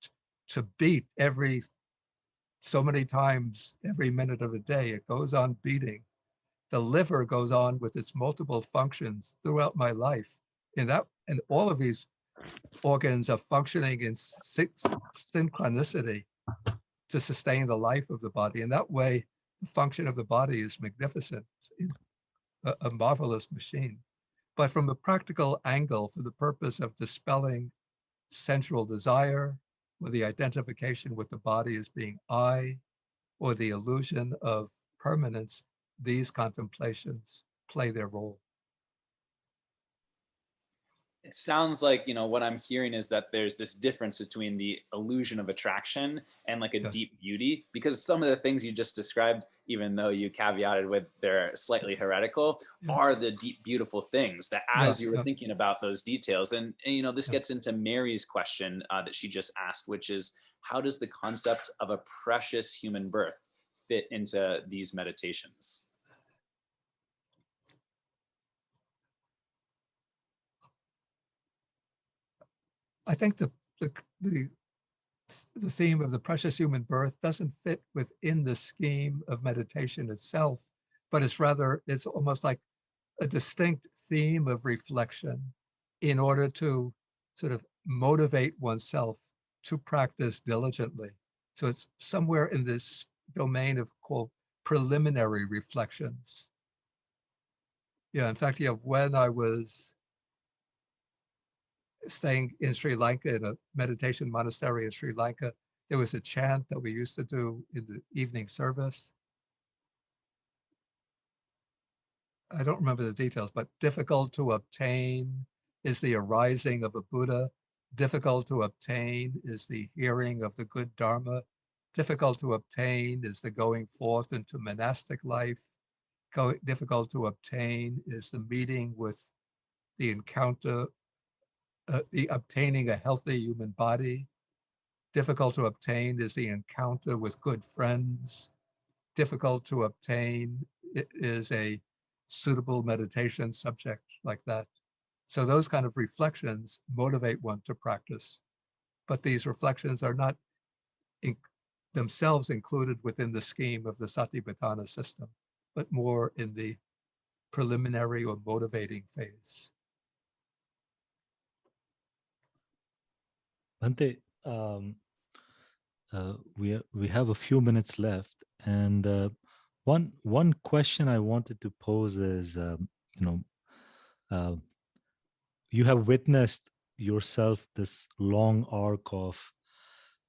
to beat every so many times every minute of the day. It goes on beating. The liver goes on with its multiple functions throughout my life. And all of these organs are functioning in synchronicity to sustain the life of the body. And that way, the function of the body is magnificent, a marvelous machine. But from a practical angle, for the purpose of dispelling sensual desire, or the identification with the body as being I, or the illusion of permanence, these contemplations play their role. It sounds like, what I'm hearing is that there's this difference between the illusion of attraction and like a deep beauty, because some of the things you just described, even though you caveated with they're slightly heretical, are the deep, beautiful things that as you were thinking about those details. And this gets into Mary's question that she just asked, which is, how does the concept of a precious human birth fit into these meditations? I think the theme of the precious human birth doesn't fit within the scheme of meditation itself, but it's almost like a distinct theme of reflection in order to sort of motivate oneself to practice diligently. So it's somewhere in this domain of called preliminary reflections. Yeah, in fact, when I was staying in Sri Lanka in a meditation monastery in Sri Lanka, there was a chant that we used to do in the evening service. I don't remember the details, but difficult to obtain is the arising of a Buddha. Difficult to obtain is the hearing of the good Dharma. Difficult to obtain is the going forth into monastic life. Difficult to obtain is the meeting with the encounter, the obtaining a healthy human body. Difficult to obtain is the encounter with good friends. Difficult to obtain is a suitable meditation subject like that. So those kind of reflections motivate one to practice. But these reflections are not themselves included within the scheme of the Satipatthana system, but more in the preliminary or motivating phase. Bhante, we have a few minutes left, and one question I wanted to pose is, you know, uh, you have witnessed yourself this long arc of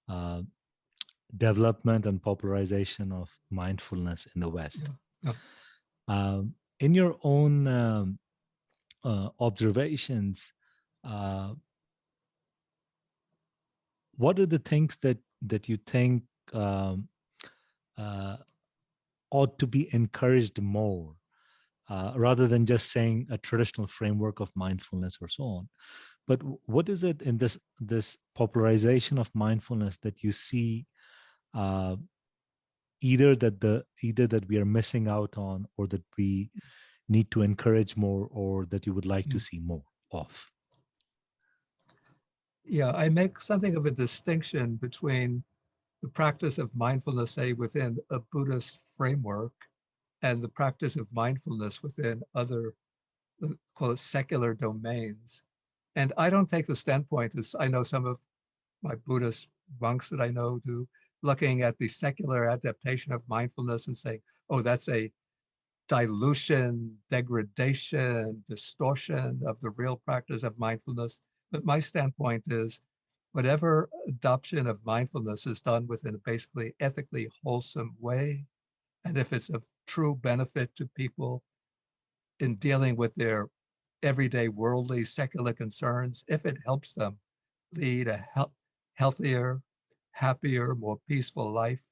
uh, development and popularization of mindfulness in the West. Yeah. In your own observations, what are the things that you think um, uh, ought to be encouraged more, rather than just saying a traditional framework of mindfulness or so on? But what is it in this popularization of mindfulness that you see, uh, either that we are missing out on, or that we need to encourage more, or that you would like to see more of? Yeah, I make something of a distinction between the practice of mindfulness, say, within a Buddhist framework, and the practice of mindfulness within other, call it secular domains. And I don't take the standpoint, as I know some of my Buddhist monks that I know do, looking at the secular adaptation of mindfulness and saying, oh, that's a dilution, degradation, distortion of the real practice of mindfulness. But my standpoint is whatever adoption of mindfulness is done within a basically ethically wholesome way, and if it's of true benefit to people in dealing with their everyday worldly secular concerns, if it helps them lead a healthier, happier, more peaceful life,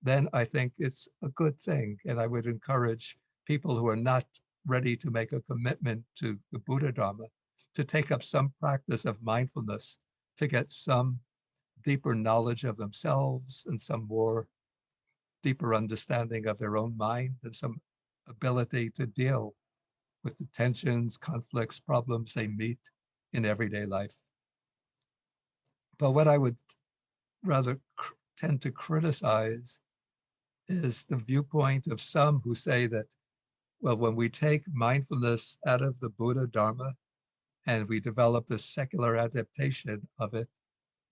then I think it's a good thing. And I would encourage people who are not ready to make a commitment to the Buddha Dharma to take up some practice of mindfulness to get some deeper knowledge of themselves and some more deeper understanding of their own mind and some ability to deal with the tensions, conflicts, problems they meet in everyday life. But what I would rather tend to criticize is the viewpoint of some who say that, well, when we take mindfulness out of the Buddha Dharma and we develop the secular adaptation of it,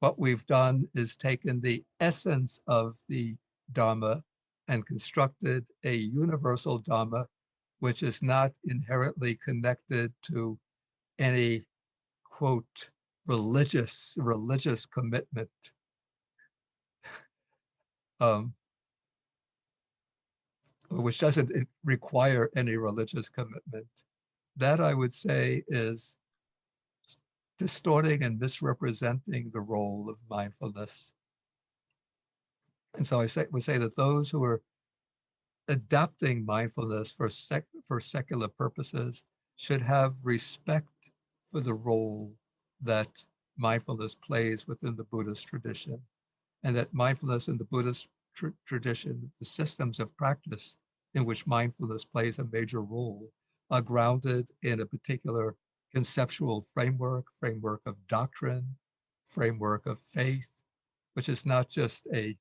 what we've done is taken the essence of the Dharma and constructed a universal Dharma, which is not inherently connected to any, quote, religious commitment. Which doesn't require any religious commitment. That, I would say, is distorting and misrepresenting the role of mindfulness. And so I would say that those who are adapting mindfulness for secular purposes should have respect for the role that mindfulness plays within the Buddhist tradition, and that mindfulness in the Buddhist tradition, the systems of practice in which mindfulness plays a major role, are grounded in a particular conceptual framework of doctrine, framework of faith, which is not just a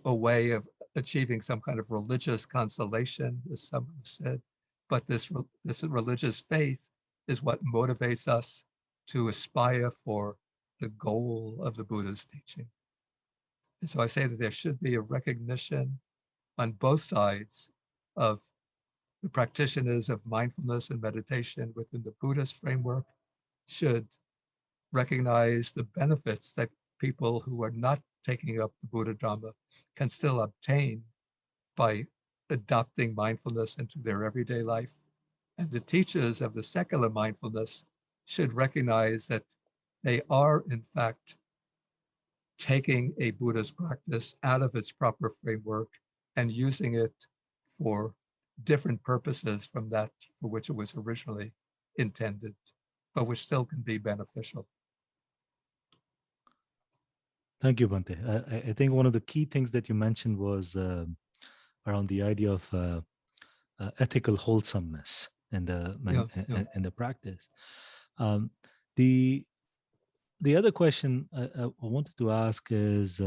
way of achieving some kind of religious consolation, as some have said, but this religious faith is what motivates us to aspire for the goal of the Buddha's teaching. And so I say that there should be a recognition on both sides of the practitioners of mindfulness and meditation within the Buddhist framework should recognize the benefits that people who are not taking up the Buddha Dharma can still obtain by adopting mindfulness into their everyday life. And the teachers of the secular mindfulness should recognize that they are, in fact, taking a Buddhist practice out of its proper framework and using it for different purposes from that for which it was originally intended, but which still can be beneficial. Thank you, Bhante. I think one of the key things that you mentioned was around the idea of ethical wholesomeness in the practice. Um, the other question I wanted to ask is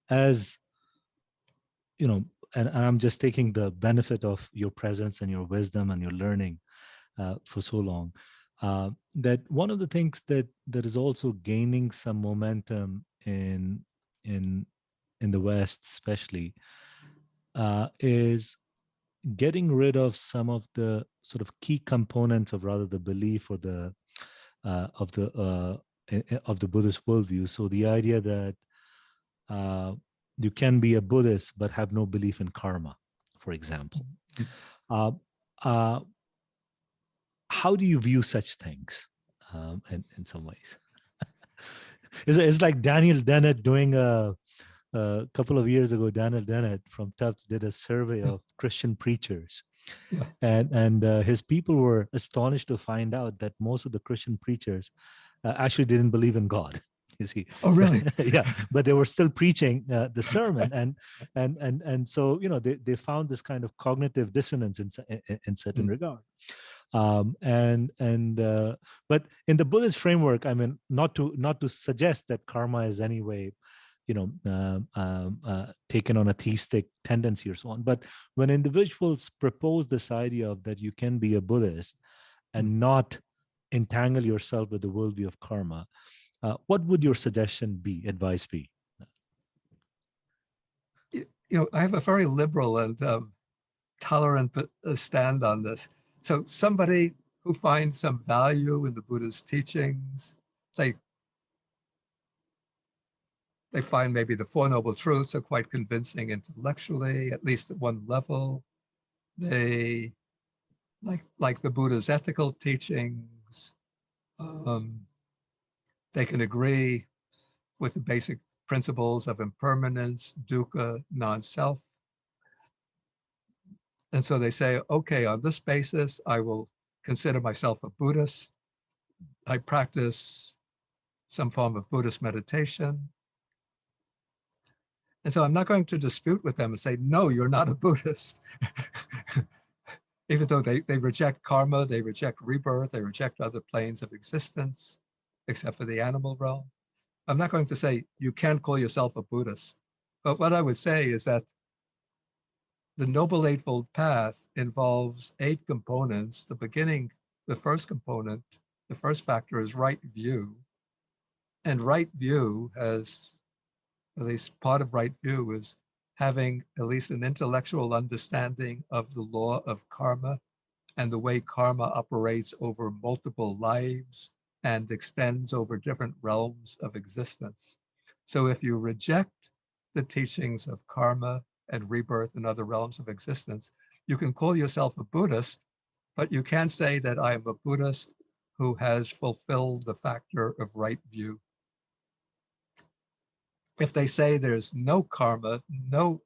as you know, and I'm just taking the benefit of your presence and your wisdom and your learning for so long. that one of the things that is also gaining some momentum in the West, especially, is getting rid of some of the sort of key components of rather the belief or the of the Buddhist worldview. So the idea that you can be a Buddhist but have no belief in karma, for example. Uh, uh, how do you view such things in some ways? It's like Daniel Dennett doing a couple of years ago. Daniel Dennett from Tufts did a survey of Christian preachers, and his people were astonished to find out that most of the Christian preachers actually didn't believe in God. You see? Oh, really? Yeah, but they were still preaching the sermon, and so they found this kind of cognitive dissonance in certain regard. But in the Buddhist framework, I mean, not to suggest that karma is any way, taken on a theistic tendency or so on. But when individuals propose this idea of that you can be a Buddhist and not entangle yourself with the worldview of karma, what would your suggestion be, advice be? I have a very liberal and tolerant stand on this. So somebody who finds some value in the Buddha's teachings, they find maybe the Four Noble Truths are quite convincing intellectually, at least at one level. They like the Buddha's ethical teachings. They can agree with the basic principles of impermanence, dukkha, non-self. And so they say, okay, on this basis, I will consider myself a Buddhist. I practice some form of Buddhist meditation. And so I'm not going to dispute with them and say, no, you're not a Buddhist. Even though they reject karma, they reject rebirth, they reject other planes of existence, except for the animal realm. I'm not going to say, you can't call yourself a Buddhist. But what I would say is that the Noble Eightfold Path involves 8 components. The first component, the first factor is right view. And right view has, at least part of right view is having at least an intellectual understanding of the law of karma and the way karma operates over multiple lives and extends over different realms of existence. So if you reject the teachings of karma and rebirth and other realms of existence, you can call yourself a Buddhist, but you can't say that I am a Buddhist who has fulfilled the factor of right view. If they say there's no karma, no,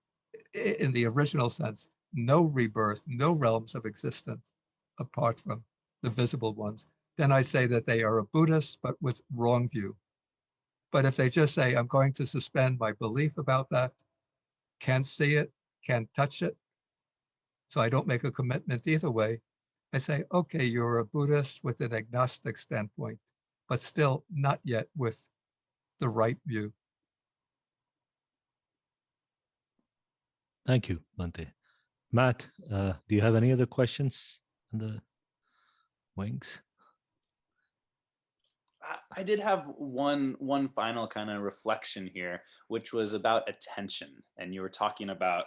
in the original sense, no rebirth, no realms of existence apart from the visible ones, then I say that they are a Buddhist, but with wrong view. But if they just say, I'm going to suspend my belief about that, can't see it, can't touch it, so I don't make a commitment either way, I say, okay, you're a Buddhist with an agnostic standpoint, but still not yet with the right view. Thank you, Bhante. Matt, do you have any other questions in the wings? I did have one final kind of reflection here, which was about attention. And you were talking about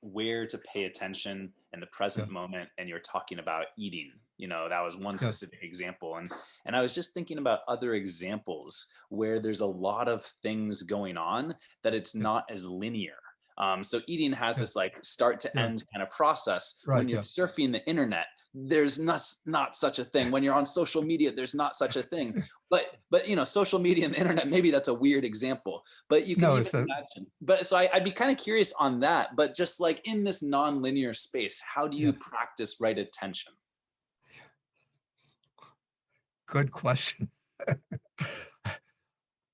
where to pay attention in the present moment, and you're talking about eating. That was one specific example. And I was just thinking about other examples where there's a lot of things going on that it's not as linear. So eating has this like start to end kind of process. When you're surfing the internet, there's not such a thing. When you're on social media, there's not such a thing. But social media and the internet, maybe that's a weird example, but you can imagine. But so I'd be kind of curious on that, but just like in this non-linear space, how do you practice right attention? Good question.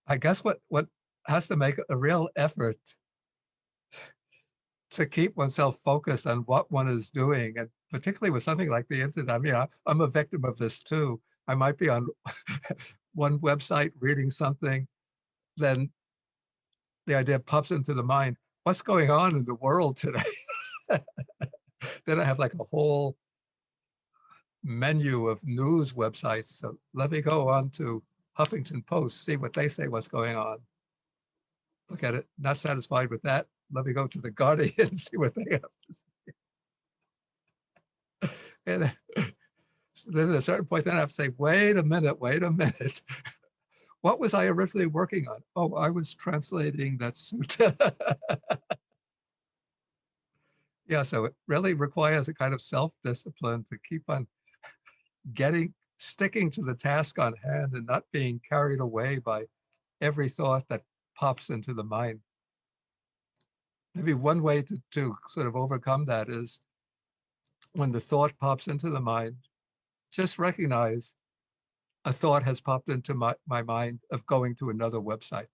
I guess what has to make a real effort to keep oneself focused on what one is doing, and particularly with something like the internet. I mean, I'm a victim of this too. I might be on one website reading something, then the idea pops into the mind, what's going on in the world today? Then I have like a whole menu of news websites. So let me go on to Huffington Post, see what they say what's going on. Look at it, not satisfied with that. Let me go to the Guardian, see what they have to say. And then at a certain point, then I have to say, wait a minute. What was I originally working on? Oh, I was translating that sutta. Yeah, so it really requires a kind of self-discipline to keep on sticking to the task on hand and not being carried away by every thought that pops into the mind. Maybe one way to sort of overcome that is when the thought pops into the mind, just recognize a thought has popped into my mind of going to another website.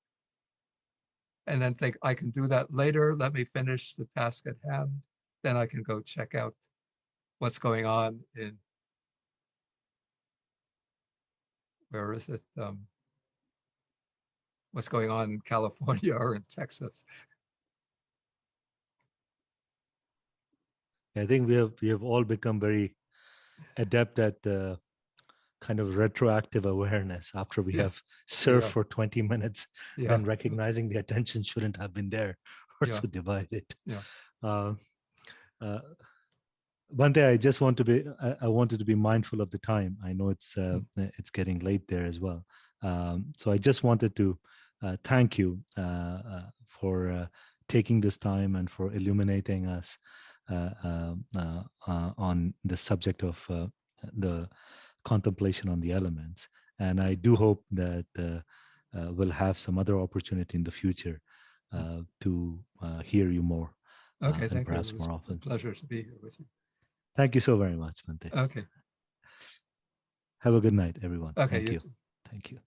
And then think, I can do that later. Let me finish the task at hand. Then I can go check out what's going on in, where is it? What's going on in California or in Texas. I think we have all become very adept at kind of retroactive awareness after we have surfed for 20 minutes, then recognizing the attention shouldn't have been there or so divided. Bhante, I just want to be, I wanted to be mindful of the time. I know it's getting late there as well. So I just wanted to thank you for taking this time and for illuminating us on the subject of the contemplation on the elements. And I do hope that we'll have some other opportunity in the future to hear you more. Okay, and thank perhaps you. more often. A pleasure to be here with you. Thank you so very much, Bhante. Okay. Have a good night, everyone. Okay, Thank you. too. Thank you.